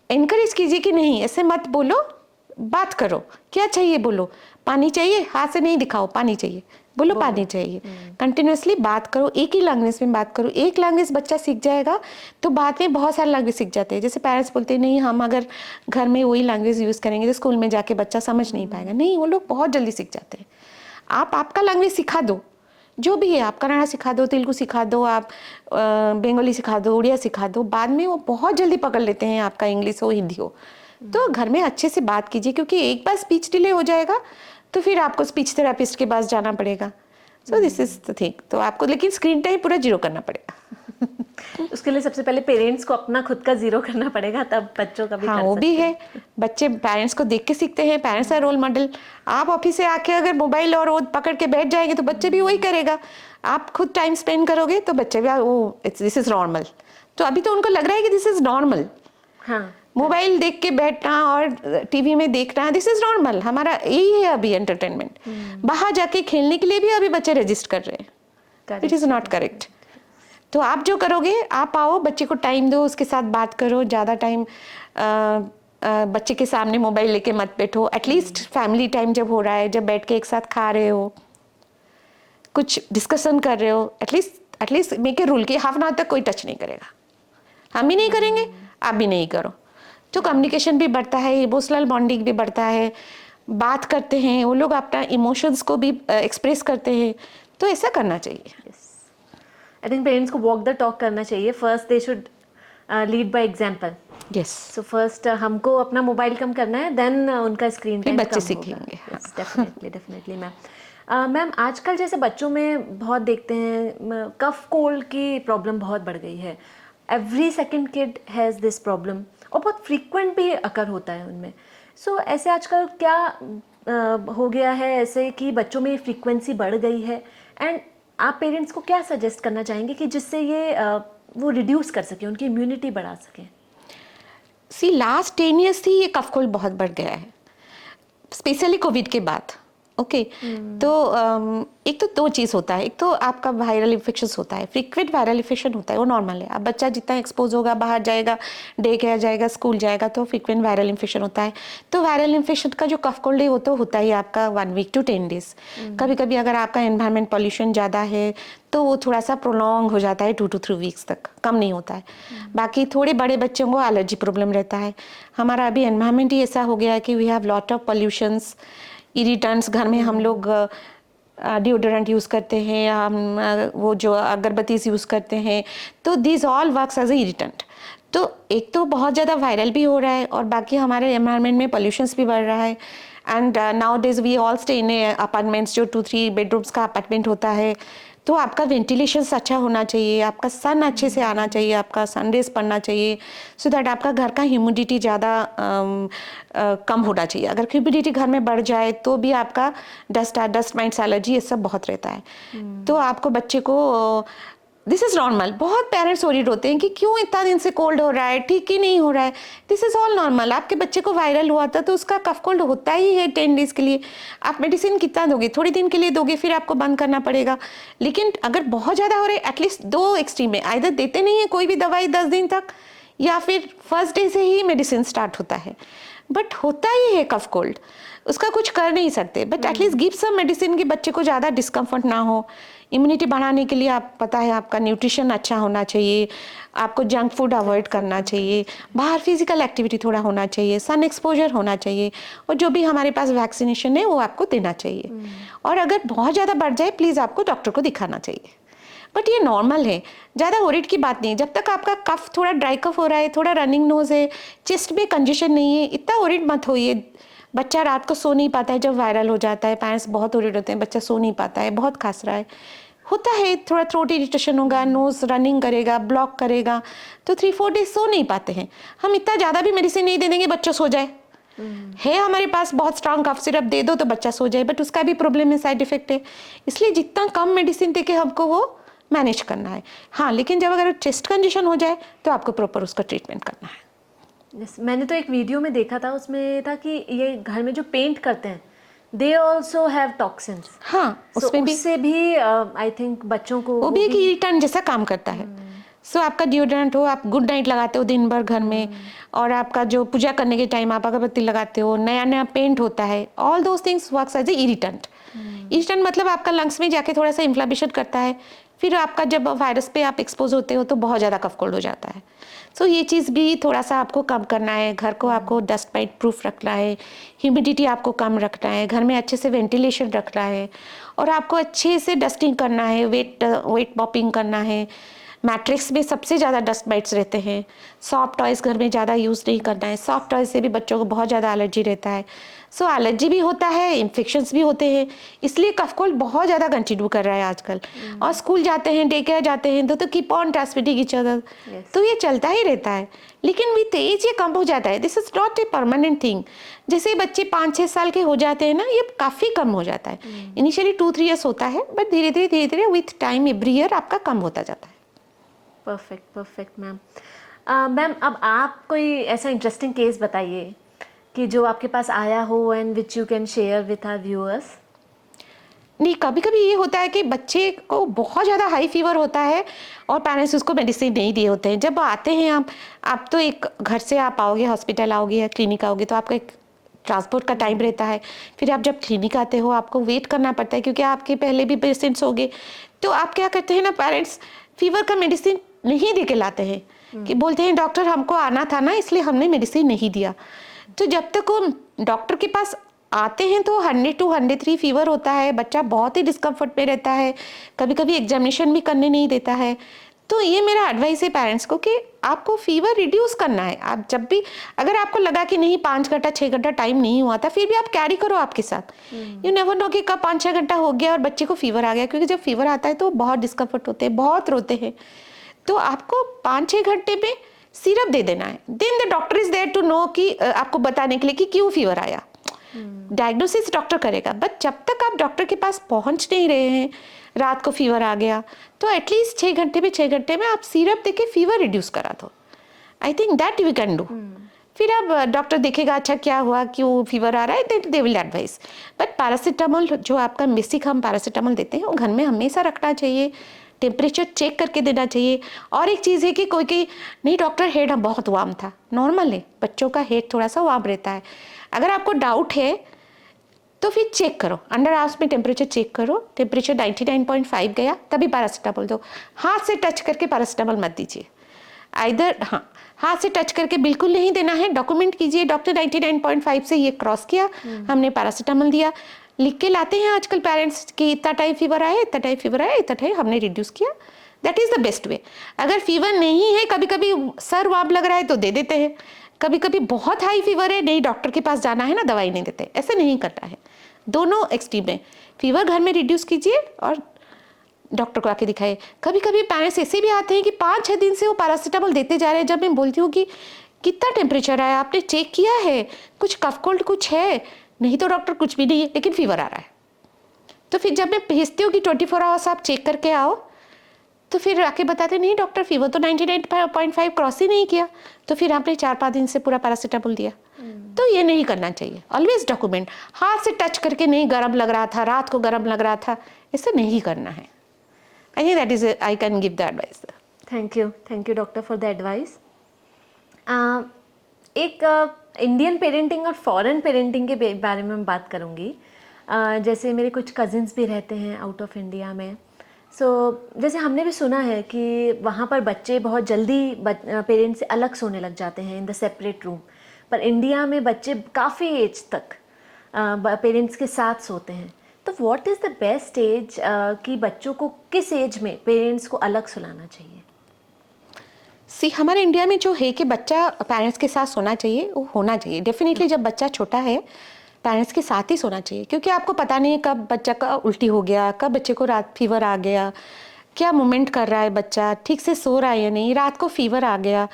एनकरेज कीजिए कि नहीं ऐसे मत बोलो, बात करो, क्या चाहिए बोलो, पानी चाहिए, हाथ से नहीं दिखाओ, पानी चाहिए बोलो, पानी चाहिए। कंटिन्यूसली बात करो, एक ही लैंग्वेज में बात करो। एक लैंग्वेज बच्चा सीख जाएगा तो बाद में बहुत सारे लैंग्वेज सीख जाते हैं। जैसे पेरेंट्स बोलते हैं नहीं हम अगर घर में वही लैंग्वेज यूज़ करेंगे तो स्कूल में जाके बच्चा समझ नहीं पाएगा। नहीं, वो लोग बहुत जल्दी सीख जाते हैं। आप आपका लैंग्वेज सिखा दो, जो भी है, आप कन्नड़ा सिखा दो, तेलुगु सिखा दो, आप बंगाली सिखा दो, उड़िया सिखा दो, बाद में वो बहुत जल्दी पकड़ लेते हैं, आपका इंग्लिश हो हिंदी हो। तो घर में अच्छे से बात कीजिए, क्योंकि एक बार स्पीच डिले हो जाएगा तो फिर आपको स्पीच थेरेपिस्ट के पास जाना पड़ेगा। So this is the thing. तो आपको लेकिन स्क्रीन टाइम पूरा जीरो करना पड़ेगा। उसके लिए सबसे पहले पेरेंट्स को अपना खुद का जीरो करना पड़ेगा, तब बच्चों का भी हाँ, कर वो सकते भी हैं। है। बच्चे पेरेंट्स को देख के सीखते हैं, पेरेंट्स है रोल मॉडल। आप ऑफिस से आके अगर मोबाइल और वो पकड़ के बैठ जाएंगे तो बच्चे भी वही करेगा। आप खुद टाइम स्पेंड करोगे तो बच्चे भी वो दिस इज नॉर्मल। तो अभी तो उनको लग रहा है कि दिस इज नॉर्मल। हाँ, मोबाइल देख के बैठना और टीवी में देखना दिस इज नॉर्मल। हमारा यही है अभी एंटरटेनमेंट। बाहर जाके खेलने के लिए भी अभी बच्चे रजिस्ट कर रहे हैं। It is not correct. तो आप जो करोगे, आप आओ, बच्चे को टाइम दो, उसके साथ बात करो। ज़्यादा टाइम बच्चे के सामने मोबाइल लेके मत बैठो। एटलीस्ट फैमिली टाइम जब हो रहा है, जब बैठ के एक साथ खा रहे हो, कुछ डिस्कशन कर रहे हो, एटलीस्ट मेक ए रूल कि हाफ एन आवर तक कोई टच नहीं करेगा। हम भी नहीं करेंगे, आप भी नहीं करो। तो कम्युनिकेशन भी बढ़ता है, इमोशनल बॉन्डिंग भी बढ़ता है, बात करते हैं वो लोग, अपना इमोशंस को भी एक्सप्रेस करते हैं। तो ऐसा करना चाहिए। आई थिंक पेरेंट्स को वॉक द टॉक करना चाहिए। First they should lead by example. Yes, so first हमको अपना मोबाइल कम करना है, देन उनका स्क्रीन फिर टाइम बच्चे कम सीखेंगे। होगा। Yes, definitely ma'am. मैम, आजकल जैसे बच्चों में बहुत देखते हैं कफ कोल्ड की प्रॉब्लम बहुत बढ़ गई है। Every second kid has this problem, और बहुत फ्रीक्वेंट भी अकर होता है उनमें। सो ऐसे आजकल क्या हो गया है ऐसे कि बच्चों में फ्रीक्वेंसी बढ़ गई है, एंड आप पेरेंट्स को क्या सजेस्ट करना चाहेंगे कि जिससे ये वो रिड्यूस कर सके, उनकी इम्यूनिटी बढ़ा सके? सी लास्ट 10 ईयर्स से ये कफ कोल्ड बहुत बढ़ गया है, स्पेशली कोविड के बाद। ओके, तो एक तो दो चीज़ होता है। एक तो आपका वायरल इन्फेक्शन होता है, फ्रीक्वेंट वायरल इन्फेक्शन होता है, वो नॉर्मल है। अब बच्चा जितना एक्सपोज होगा, बाहर जाएगा, डे केयर जाएगा, स्कूल जाएगा, तो फ्रीक्वेंट वायरल इन्फेक्शन होता है। तो वायरल इन्फेक्शन का जो कफ कोल्ड है वो तो होता ही आपका 1 वीक to 10 days। कभी कभी अगर आपका एनवायरमेंट पॉल्यूशन ज़्यादा है तो वो थोड़ा सा प्रोलॉन्ग हो जाता है 2 to 3 वीक्स तक, कम नहीं होता है। बाकी थोड़े बड़े बच्चों को एलर्जी प्रॉब्लम रहता है। हमारा अभी एनवायरमेंट ही ऐसा हो गया है कि we have lot of pollutions, irritants. घर में हम लोग डिओडोरेंट यूज़ करते हैं, हम वो जो अगरबत्ती यूज़ करते हैं, तो this all works as a irritant. तो एक तो बहुत ज़्यादा वायरल भी हो रहा है, और बाकी हमारे एनवायरनमेंट में पॉल्यूशंस भी बढ़ रहा है। And now days we all stay in apartments, जो 2-3 बेडरूम्स का अपार्टमेंट होता है। तो आपका वेंटिलेशन अच्छा होना चाहिए, आपका सन अच्छे से आना चाहिए, आपका सन रेज पड़ना चाहिए, सो दैट आपका घर का ह्यूमिडिटी ज़्यादा कम होना चाहिए। अगर ह्यूमिडिटी घर में बढ़ जाए तो भी आपका डस्ट माइट्स एलर्जी ये सब बहुत रहता है। तो आपको बच्चे को दिस इज़ नॉर्मल। बहुत पेरेंट्स वरीड होते हैं कि क्यों इतना दिन से कोल्ड हो रहा है, ठीक ही नहीं हो रहा है। This is all normal. आपके बच्चे को वायरल हुआ था तो उसका कफ कोल्ड होता ही है 10 डेज़ के लिए। आप मेडिसिन कितना दोगे, थोड़ी दिन के लिए दोगे, फिर आपको बंद करना पड़ेगा। लेकिन अगर बहुत ज़्यादा हो रहे, एटलीस्ट 2 एक्सट्रीम है, आइदर देते नहीं है कोई भी दवाई 10 दिन तक, या फिर फर्स्ट डे से ही मेडिसिन स्टार्ट होता है। बट होता ही है कफ कोल्ड, उसका कुछ कर नहीं सकते। But at least give some medicine कि बच्चे को ज़्यादा डिस्कम्फर्ट ना हो। इम्यूनिटी बढ़ाने के लिए आप पता है आपका न्यूट्रिशन अच्छा होना चाहिए, आपको जंक फूड अवॉइड करना चाहिए, बाहर फिजिकल एक्टिविटी थोड़ा होना चाहिए, सन एक्सपोजर होना चाहिए, और जो भी हमारे पास वैक्सीनेशन है वो आपको देना चाहिए। और अगर बहुत ज़्यादा बढ़ जाए प्लीज़ आपको डॉक्टर को दिखाना चाहिए। बट ये नॉर्मल है, ज़्यादा वरीड की बात नहीं है। जब तक आपका कफ थोड़ा ड्राई कफ हो रहा है, थोड़ा रनिंग नोज है, चेस्ट में कंजेशन नहीं है, इतना वरीड मत होइए। बच्चा रात को सो नहीं पाता है जब वायरल हो जाता है, पेरेंट्स बहुत वरीड होते हैं, बच्चा सो नहीं पाता है, बहुत खांस रहा है, होता है, थोड़ा थ्रोट इरिटेशन होगा, नोज रनिंग करेगा, ब्लॉक करेगा, तो 3-4 डेज सो नहीं पाते हैं। हम इतना ज़्यादा भी मेडिसिन नहीं दे देंगे बच्चा सो जाए। है हमारे पास बहुत स्ट्रांग कफ सिरप दे दो तो बच्चा सो जाए, बट उसका भी प्रॉब्लम है, साइड इफेक्ट है। इसलिए जितना कम मेडिसिन दे के हमको वो मैनेज करना है। हाँ, लेकिन जब अगर चेस्ट कंडीशन हो जाए तो आपको प्रॉपर उसका ट्रीटमेंट करना है। Yes, मैंने तो एक वीडियो में देखा था, उसमें था कि ये घर में जो पेंट करते हैं दे ऑल्सो हैव टॉक्सिन्स। हाँ, उसमें भी उससे भी आई थिंक बच्चों को वो भी एक इरिटेंट जैसा काम करता है। सो आपका डिओड्रेंट हो, आप गुड नाइट लगाते हो दिन भर घर में, और आपका जो पूजा करने के टाइम आप अगरबत्ती लगाते हो, नया नया पेंट होता है, all those things works as a irritant. Irritant मतलब आपका लंग्स में जाके थोड़ा सा इन्फ्लेमेशन करता है, फिर आपका जब वायरस पे आप एक्सपोज होते हो तो बहुत ज़्यादा कफ कोल्ड हो जाता है। सो ये चीज़ भी थोड़ा सा आपको कम करना है, घर को आपको डस्ट माइट प्रूफ रखना है, ह्यूमिडिटी आपको कम रखना है, घर में अच्छे से वेंटिलेशन रखना है, और आपको अच्छे से डस्टिंग करना है, वेट मॉपिंग करना है। मैट्रिक्स में सबसे ज़्यादा डस्ट माइट्स रहते हैं। सॉफ्ट टॉयज़ घर में ज़्यादा यूज़ नहीं करना है, सॉफ्ट टॉयज़ से भी बच्चों को बहुत ज़्यादा एलर्जी रहता है। सो एलर्जी भी होता है, इन्फेक्शंस भी होते हैं, इसलिए कफ कोल्ड बहुत ज़्यादा कंटिन्यू कर रहा है आजकल। और स्कूल जाते हैं, डे केयर जाते हैं तो keep on transmitting each other, तो ये चलता ही रहता है। लेकिन विथ एज ये कम हो जाता है, this is not a permanent thing. जैसे बच्चे 5-6 साल के हो जाते हैं ना, ये काफ़ी कम हो जाता है। इनिशियली 2-3 ईयर्स होता है, बट धीरे धीरे विथ टाइम एवरी ईयर आपका कम होता जाता है। Perfect ma'am. मैम अब आप कोई ऐसा इंटरेस्टिंग केस बताइए कि जो आपके पास आया हो and which you can share with our viewers. नहीं, कभी कभी ये होता है कि बच्चे को बहुत ज़्यादा हाई फीवर होता है और पेरेंट्स उसको मेडिसिन नहीं दिए होते हैं। जब आते हैं आप तो एक घर से आप आओगे, हॉस्पिटल आओगे या क्लिनिक आओगे, तो आपका एक ट्रांसपोर्ट का टाइम रहता है। फिर आप जब क्लिनिक आते हो आपको वेट करना पड़ता है, क्योंकि आपके पहले भी पेशेंट्स हो गए। तो आप क्या करते हैं ना, पेरेंट्स फीवर का मेडिसिन नहीं दे के लाते हैं, कि बोलते हैं डॉक्टर हमको आना था ना, इसलिए हमने मेडिसिन नहीं दिया। तो जब तक वो डॉक्टर के पास आते हैं तो 100 to 103 फीवर होता है, बच्चा बहुत ही डिस्कम्फर्ट में रहता है, कभी कभी एग्जामिनेशन भी करने नहीं देता है। तो ये मेरा एडवाइस है पेरेंट्स को कि आपको फीवर रिड्यूस करना है। आप जब भी, अगर आपको लगा कि नहीं 5 घंटा 6 घंटा टाइम नहीं हुआ था, फिर भी आप कैरी करो आपके साथ। यू नेवर नो कि कब 5-6 घंटा हो गया और बच्चे को फीवर आ गया, क्योंकि जब फीवर आता है तो बहुत डिस्कम्फर्ट होते हैं, बहुत रोते हैं। तो आपको 5-6 घंटे में सिरप दे देना है। Then the doctor is there to know, कि आपको बताने के लिए कि क्यों फीवर आया। डायग्नोसिस डॉक्टर करेगा, बट जब तक आप डॉक्टर के पास पहुंच नहीं रहे हैं, रात को फीवर आ गया, तो एटलीस्ट 6 घंटे में आप सिरप देके फीवर रिड्यूस करा दो। I think that we can do. फिर अब डॉक्टर देखेगा अच्छा क्या हुआ, क्यों फीवर आ रहा है, then they will advice. But paracetamol, जो आपका बेसिक हम पैरासीटामोल देते हैं, वो घर में हमेशा रखना चाहिए, टेम्परेचर चेक करके देना चाहिए। और एक चीज़ है कि कोई नहीं डॉक्टर हेड बहुत वार्म था, नॉर्मल है, बच्चों का हेड थोड़ा सा वार्म रहता है। अगर आपको डाउट है तो फिर चेक करो, अंडर आवर्स में टेम्परेचर चेक करो, टेम्परेचर 99.5 गया तभी पैरासीटामोल दो। हाथ से टच करके पैरासीटामोल मत दीजिए, आइदर हाथ से टच करके बिल्कुल नहीं देना है, डॉक्यूमेंट कीजिए डॉक्टर 99.5 से ये क्रॉस किया, हमने पैरासीटामोल दिया। लिख के लाते हैं आजकल पेरेंट्स कि इतना टाइम फीवर आया, इतना टाइम फीवर आया, इतना टाइम हमने रिड्यूस किया। That is the best way. अगर फीवर नहीं है, कभी कभी सर वाप लग रहा है तो दे देते हैं, कभी कभी बहुत हाई फीवर है, नहीं डॉक्टर के पास जाना है ना, दवाई नहीं देते, ऐसे नहीं करना है। दोनों एक्सट्रीम है, फीवर घर में रिड्यूस कीजिए और डॉक्टर को आके दिखाइए। कभी कभी पेरेंट्स ऐसे भी आते हैं कि 5-6 दिन से वो पैरासीटामोल देते जा रहे हैं। जब मैं बोलती हूँ कि कितना टेम्परेचर आया, आपने चेक किया है, कुछ कफ कोल्ड कुछ है, नहीं तो डॉक्टर कुछ भी नहीं है, लेकिन फीवर आ रहा है। तो फिर जब मैं भेजती हूँ कि 24 आवर्स आप चेक करके आओ, तो फिर आके बताते नहीं डॉक्टर फीवर तो 99.5 क्रॉस ही नहीं किया, तो फिर आपने 4-5 दिन से पूरा पैरासीटामोल दिया। तो ये नहीं करना चाहिए। ऑलवेज डॉक्यूमेंट, हाथ से टच करके नहीं गर्म लग रहा था, रात को गर्म लग रहा था, ऐसे नहीं करना है। आई think that is I can give the advice. Thank you doctor for the advice. एक इंडियन पेरेंटिंग और फॉरेन पेरेंटिंग के बारे में मैं बात करूँगी। जैसे मेरे कुछ कजिन्स भी रहते हैं आउट ऑफ इंडिया में। जैसे हमने भी सुना है कि वहाँ पर बच्चे बहुत जल्दी पेरेंट्स से अलग सोने लग जाते हैं इन द सेपरेट रूम, पर इंडिया में बच्चे काफ़ी एज तक पेरेंट्स के साथ सोते हैं। तो what is the best age कि बच्चों को किस एज में पेरेंट्स को अलग सुलाना चाहिए? हमारे इंडिया में जो है कि बच्चा पेरेंट्स के साथ सोना चाहिए, वो होना चाहिए डेफिनेटली। जब बच्चा छोटा है पेरेंट्स के साथ ही सोना चाहिए, क्योंकि आपको पता नहीं है कब बच्चा का उल्टी हो गया, कब बच्चे को रात फीवर आ गया, क्या मूवमेंट कर रहा है बच्चा, ठीक से सो रहा है या नहीं, रात को फीवर आ गया।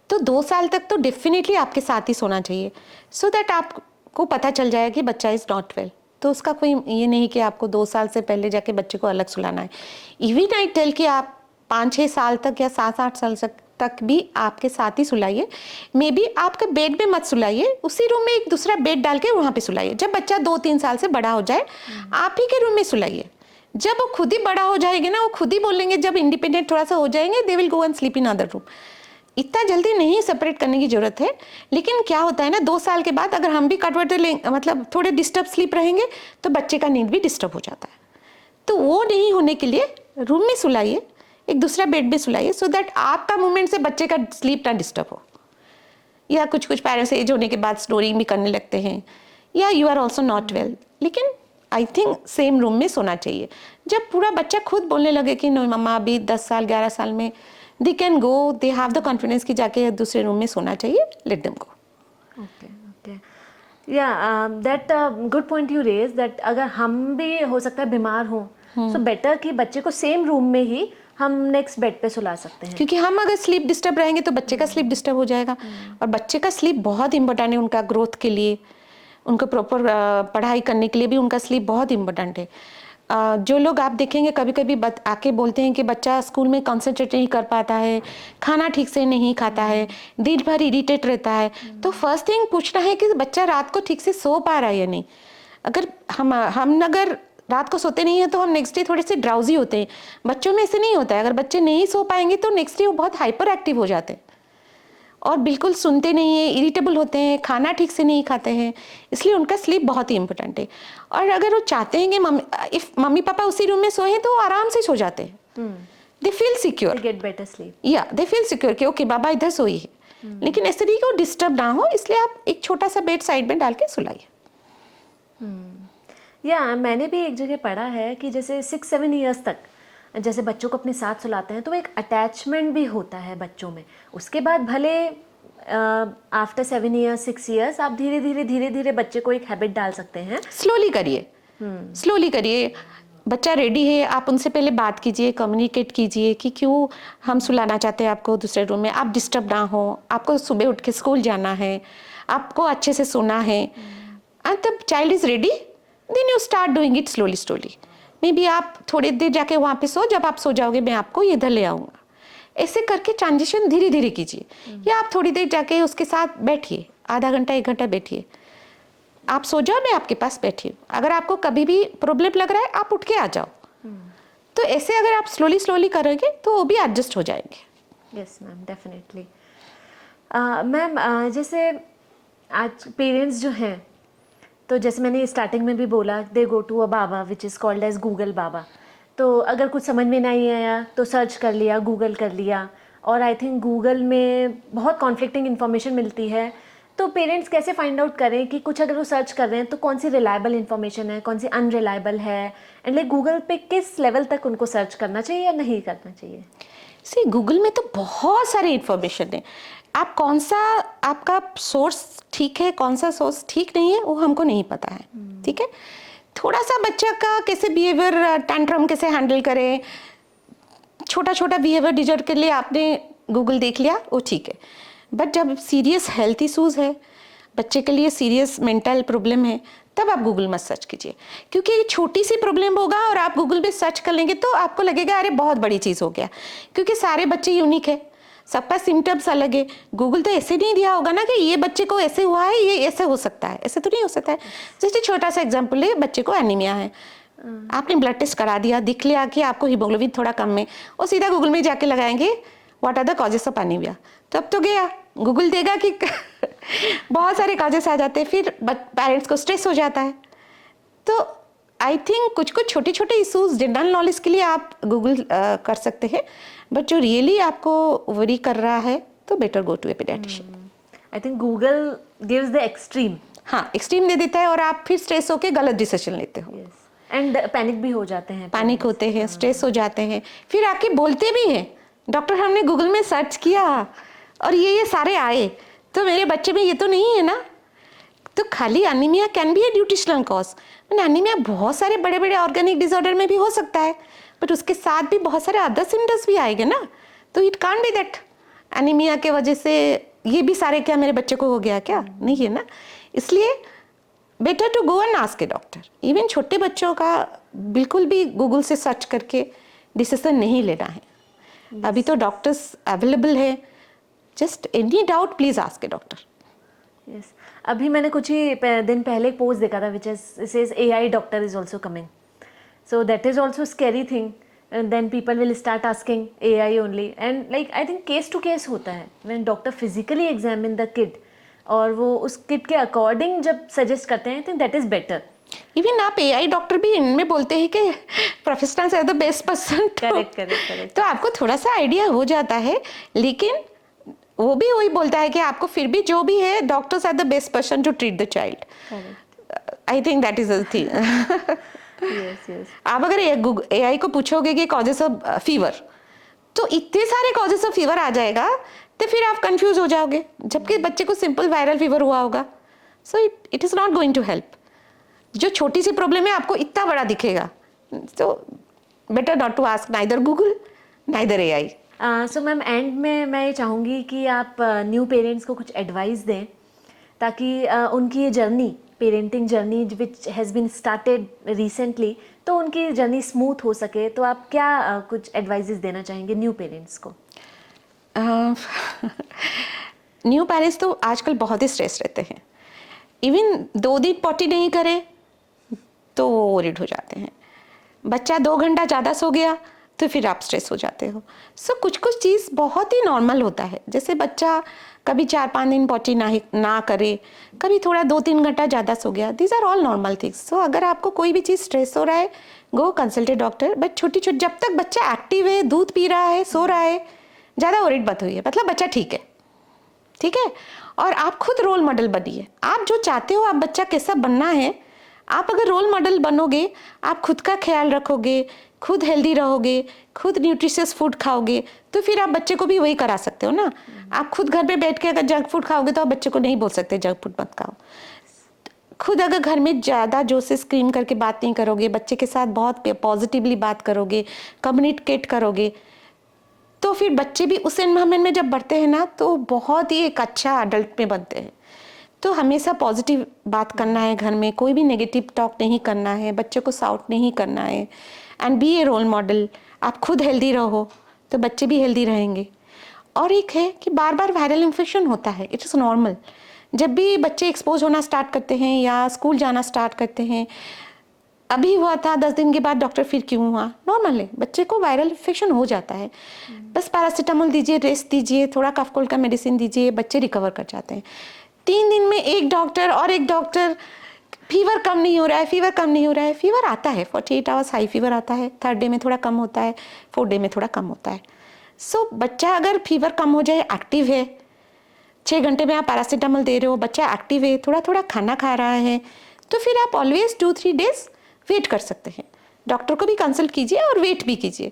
तो 2 साल तक तो डेफिनेटली आपके साथ ही सोना चाहिए, सो दैट आपको पता चल जाए कि बच्चा इज़ नॉट वेल। तो उसका कोई ये नहीं कि आपको 2 साल से पहले जाके बच्चे को अलग सुलाना है। इवन आई टेल कि आप 5-6 साल तक या 7-8 साल तक भी आपके साथ ही सुलाइए। मे बी आपके बेड में मत सुलाइए, उसी रूम में एक दूसरा बेड डाल के वहाँ पे सुलाइए। जब बच्चा 2-3 साल से बड़ा हो जाए आप ही के रूम में सुलाइए। जब वो खुद ही बड़ा हो जाएंगे ना, वो खुद ही बोलेंगे, जब इंडिपेंडेंट थोड़ा सा हो जाएंगे, they will go and sleep in other room. इतना जल्दी नहीं सेपरेट करने की जरूरत है। लेकिन क्या होता है ना, 2 साल के बाद अगर हम भी कटवट मतलब थोड़े डिस्टर्ब स्लीप रहेंगे तो बच्चे का नींद भी डिस्टर्ब हो जाता है। तो वो नहीं होने के लिए रूम में सुलाइए, एक दूसरा बेड में सुलाइए, सो दैट आपका मूवमेंट से बच्चे का स्लीप ना डिस्टर्ब हो। या कुछ पेरेंट्स एज होने के बाद स्नोरिंग भी करने लगते हैं, या you are also not well, लेकिन आई थिंक सेम रूम में सोना चाहिए। जब पूरा बच्चा खुद बोलने लगे कि नहीं मम्मा अभी 10 साल 11 साल में, they can go, they have the confidence कि जाके दूसरे रूम में सोना चाहिए, let them go. Okay okay, yeah that good point you raise, that अगर हम भी हो सकता है बीमार हों, सो बेटर कि बच्चे को सेम रूम में ही हम नेक्स्ट बेड पे सुला सकते हैं। क्योंकि हम अगर स्लीप डिस्टर्ब रहेंगे तो बच्चे का स्लीप डिस्टर्ब हो जाएगा। और बच्चे का स्लीप बहुत इंपॉर्टेंट है उनका ग्रोथ के लिए, उनको प्रॉपर पढ़ाई करने के लिए भी उनका स्लीप बहुत इंपॉर्टेंट है। जो लोग आप देखेंगे कभी कभी आके बोलते हैं कि बच्चा स्कूल में कंसंट्रेट नहीं कर पाता है, खाना ठीक से नहीं खाता है, दिन भर इरिटेट रहता है, तो फर्स्ट थिंग पूछना है कि बच्चा रात को ठीक से सो पा रहा है या नहीं। अगर हम अगर रात को सोते नहीं है तो हम नेक्स्ट डे थोड़े से ड्राउजी होते हैं। बच्चों में ऐसे नहीं होता है। अगर बच्चे नहीं सो पाएंगे तो नेक्स्ट डे वो बहुत हाइपर एक्टिव हो जाते हैं और बिल्कुल सुनते नहीं है, इरिटेबल होते हैं, खाना ठीक से नहीं खाते हैं। इसलिए उनका स्लीप बहुत ही इंपॉर्टेंट है। और अगर वो चाहते हैं कि मम्मी पापा उसी रूम में सोए तो आराम से सो जाते हैं। They feel secure, get better sleep, या दे फील सिक्योर कि ओके बाबा इधर सोई है। लेकिन ऐसे नहीं कि वो डिस्टर्ब ना हो, इसलिए आप एक छोटा सा बेड साइड में डाल के सुलाइए। या मैंने भी एक जगह पढ़ा है कि जैसे 6-7 ईयर्स तक जैसे बच्चों को अपने साथ सुलाते हैं तो एक अटैचमेंट भी होता है बच्चों में। उसके बाद भले आफ्टर 7 ईयर्स 6 ईयर्स आप धीरे धीरे बच्चे को एक हैबिट डाल सकते हैं। स्लोली करिए, स्लोली करिए। बच्चा रेडी है, आप उनसे पहले बात कीजिए, कम्युनिकेट कीजिए कि क्यों हम सुलाना चाहते हैं आपको दूसरे रूम में, आप डिस्टर्ब ना हो, आपको सुबह उठ के स्कूल जाना है, आपको अच्छे से सोना है। एंड तब child is ready, then you start doing it slowly slowly. Maybe आप थोड़ी देर जाके वहाँ पे सो, जब आप सो जाओगे मैं आपको इधर ले आऊँगा। ऐसे करके ट्रांजिशन धीरे धीरे कीजिए। या आप थोड़ी देर जाके उसके साथ बैठिए, आधा घंटा 1 घंटा बैठिए, आप सो जाओ मैं आपके पास बैठी हूँ। अगर आपको कभी भी प्रॉब्लम लग रहा है आप उठ के आ जाओ। तो ऐसे अगर आप स्लोली स्लोली करोगे तो वो भी एडजस्ट हो जाएंगे। Yes ma'am, definitely. मैम जैसे आज पेरेंट्स जो हैं, तो जैसे मैंने स्टार्टिंग में भी बोला, they go to a baba which is called as Google baba. तो अगर कुछ समझ में नहीं आया तो सर्च कर लिया, गूगल कर लिया, और आई थिंक गूगल में बहुत कॉन्फ्लिक्टिंग इन्फॉर्मेशन मिलती है। तो पेरेंट्स कैसे फाइंड आउट करें कि कुछ अगर वो सर्च कर रहे हैं तो कौन सी रिलायबल इन्फॉर्मेशन है, कौन सी अनरिलायबल है, एंड लाइक गूगल पे किस लेवल तक उनको सर्च करना चाहिए या नहीं करना चाहिए? सी गूगल में तो बहुत सारी इन्फॉर्मेशन है। आप कौन सा आपका सोर्स ठीक है, कौन सा सोर्स ठीक नहीं है, वो हमको नहीं पता है। ठीक है, थोड़ा सा बच्चा का कैसे बिहेवियर, टैंट्रम कैसे हैंडल करें, छोटा छोटा बिहेवियर डिजॉर्डर के लिए आपने गूगल देख लिया, वो ठीक है। बट जब सीरियस हेल्थ इशूज़ है, बच्चे के लिए सीरियस मेंटल प्रॉब्लम है, तब आप गूगल मत सर्च कीजिए। क्योंकि ये छोटी सी प्रॉब्लम होगा और आप गूगल पे सर्च कर लेंगे तो आपको लगेगा अरे बहुत बड़ी चीज़ हो गया। क्योंकि सारे बच्चे यूनिक है, सबका सिम्टम्स अलग है। गूगल तो ऐसे नहीं दिया होगा ना कि ये बच्चे को ऐसे हुआ है, ये ऐसे हो सकता है, ऐसे तो नहीं हो सकता है। जैसे छोटा सा एग्जाम्पल है, बच्चे को एनीमिया है, आपने ब्लड टेस्ट करा दिया, दिख लिया कि आपको हीमोग्लोबिन थोड़ा कम है, और सीधा गूगल में जाके लगाएंगे what are the causes of anaemia, तब तो गया। गूगल देगा कि बहुत सारे कॉजेस आ जाते हैं, फिर पेरेंट्स को स्ट्रेस हो जाता है। तो आई थिंक कुछ कुछ छोटे छोटे इशूज़ जनरल नॉलेज के लिए आप गूगल कर सकते हैं, बट जो रियली आपको वरी कर रहा है तो better go to a paediatrician. I think Google gives the extreme. हाँ, एक्सट्रीम दे देता है और आप फिर स्ट्रेस होकर गलत डिसीजन लेते हो। एंड पैनिक भी हो जाते हैं, पैनिक होते हैं, स्ट्रेस हो जाते हैं, फिर आके बोलते भी हैं डॉक्टर हमने गूगल में सर्च किया और ये सारे आए, तो मेरे बच्चे में ये तो नहीं है ना। तो खाली anaemia can be A nutritional cause, anaemia बहुत सारे बड़े बड़े ऑर्गेनिक डिसऑर्डर में भी हो सकता है, बट उसके साथ भी बहुत सारे अदर सिम्टम्स भी आएंगे ना। तो it can't be that anaemia के वजह से ये भी सारे क्या मेरे बच्चे को हो गया, क्या नहीं है ना। इसलिए better to go and ask a doctor. Even छोटे बच्चों का बिल्कुल भी गूगल से सर्च करके डिसीजन नहीं लेना है। अभी तो डॉक्टर्स अवेलेबल है, just any doubt please ask a doctor. Yes, अभी मैंने कुछ ही दिन पहले एक पोस्ट देखा था which is says AI doctor is also coming. So that is also scary thing. And then people will start asking AI only. And like I think case to case होता है. When doctor physically examine the kid और वो उस kid के according जब suggest करते हैं, I think that is better. Even आप AI डॉक्टर भी इनमें बोलते हैं कि professionals are the best person. Correct. तो आपको थोड़ा सा आइडिया हो जाता है, लेकिन वो भी वही बोलता है कि आपको फिर भी जो भी है, doctors are the best person to treat the child. I think that is the thing. Yes. आप अगर AI को पूछोगे कि कॉजेस ऑफ फीवर, तो इतने सारे कॉजेस ऑफ फीवर आ जाएगा, तो फिर आप कंफ्यूज हो जाओगे, जबकि बच्चे को सिंपल वायरल फीवर हुआ होगा. So it is not going to help. जो छोटी सी प्रॉब्लम है आपको इतना बड़ा दिखेगा. तो better not to ask neither Google neither AI. So ma'am end में मैं ये चाहूँगी कि आप न्यू पेरेंट्स को कुछ एडवाइस दें ताकि उनकी ये journey, parenting journey which has been started recently, तो उनकी जर्नी स्मूथ हो सके. तो आप क्या कुछ एडवाइजेस देना चाहेंगे न्यू पेरेंट्स को? न्यू पेरेंट्स तो आजकल बहुत ही स्ट्रेस रहते हैं. इवन 2 दिन पॉटी नहीं करे तो वो वरीड हो जाते हैं. बच्चा 2 घंटा ज़्यादा सो गया तो फिर आप स्ट्रेस हो जाते हो. सो कुछ चीज़ बहुत ही नॉर्मल होता है. जैसे बच्चा कभी 4-5 दिन पॉटी ना करे, कभी थोड़ा 2-3 घंटा ज़्यादा सो गया, these are all normal things. So अगर आपको कोई भी चीज़ स्ट्रेस हो रहा है, go consult a doctor. But छोटी जब तक बच्चा एक्टिव है, दूध पी रहा है, सो रहा है, ज़्यादा वरीड मत होइए. मतलब बच्चा ठीक है. और आप खुद रोल मॉडल बनिए. आप जो चाहते हो, आप बच्चा कैसा बनना है, आप अगर रोल मॉडल बनोगे, आप खुद का ख्याल रखोगे, खुद हेल्दी रहोगे, खुद न्यूट्रिशियस फूड खाओगे, तो फिर आप बच्चे को भी वही करा सकते हो ना. आप खुद घर पे बैठ के अगर जंक फूड खाओगे तो आप बच्चे को नहीं बोल सकते जंक फूड मत खाओ. खुद अगर घर में ज़्यादा जोर से स्क्रीम करके बात नहीं करोगे, बच्चे के साथ बहुत पॉजिटिवली बात करोगे, कम्युनिकेट करोगे, तो फिर बच्चे भी उस एनवायरनमेंट में जब बढ़ते हैं ना, तो बहुत ही एक अच्छा अडल्ट में बनते हैं. तो हमेशा पॉजिटिव बात करना है घर में, कोई भी नेगेटिव टॉक नहीं करना है, बच्चे को साउट नहीं करना है. And be a role model. आप खुद हेल्दी रहो तो बच्चे भी हेल्दी रहेंगे. और एक है कि बार बार वायरल इन्फेक्शन होता है, इट इज़ नॉर्मल. जब भी बच्चे एक्सपोज होना स्टार्ट करते हैं या स्कूल जाना स्टार्ट करते हैं, अभी हुआ था 10 दिन के बाद डॉक्टर फिर क्यों हुआ, नॉर्मल है. बच्चे को वायरल इन्फेक्शन हो जाता है, बस पैरासीटामोल दीजिए, रेस्ट दीजिए, थोड़ा कफ कोल्ड का मेडिसिन दीजिए, बच्चे रिकवर कर जाते हैं. 3 दिन में एक डॉक्टर फीवर कम नहीं हो रहा है. फीवर आता है, 48 आवर्स हाई फीवर आता है, 3rd डे में थोड़ा कम होता है, 4th डे में थोड़ा कम होता है. सो बच्चा अगर फीवर कम हो जाए, एक्टिव है, 6 घंटे में आप पैरासीटामोल दे रहे हो, बच्चा एक्टिव है, थोड़ा खाना खा रहा है, तो फिर आप ऑलवेज 2-3 डेज वेट कर सकते हैं. डॉक्टर को भी कंसल्ट कीजिए और वेट भी कीजिए.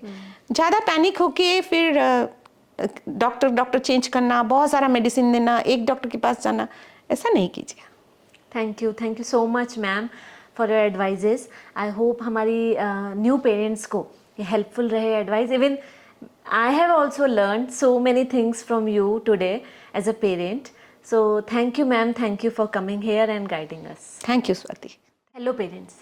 ज़्यादा पैनिक होके फिर डॉक्टर चेंज करना, बहुत सारा मेडिसिन देना, एक डॉक्टर के पास जाना, ऐसा नहीं कीजिए. Thank you so much ma'am for your advices. I hope हमारी न्यू पेरेंट्स को ये हेल्पफुल रहे advice. Even I have also learn so many things from you today as a parent. So thank you ma'am, thank you for coming here and guiding us. Thank you Swati. Hello parents.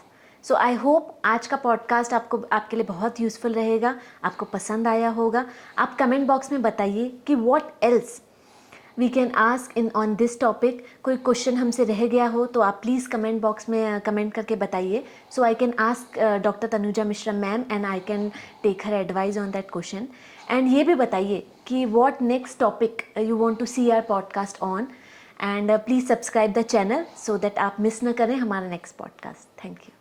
So I hope आज का podcast आपके लिए बहुत useful रहेगा, आपको पसंद आया होगा. आप कमेंट बॉक्स में बताइए कि what else we can ask in on this topic. कोई क्वेश्चन हमसे रह गया हो तो आप प्लीज़ कमेंट बॉक्स में कमेंट करके बताइए, so I can ask doctor Tanuja Mishra ma'am and I can take her advice on that question. And ये भी बताइए कि what next topic you want to see our podcast on. And please subscribe the channel so that आप miss ना करें हमारा next podcast. Thank you.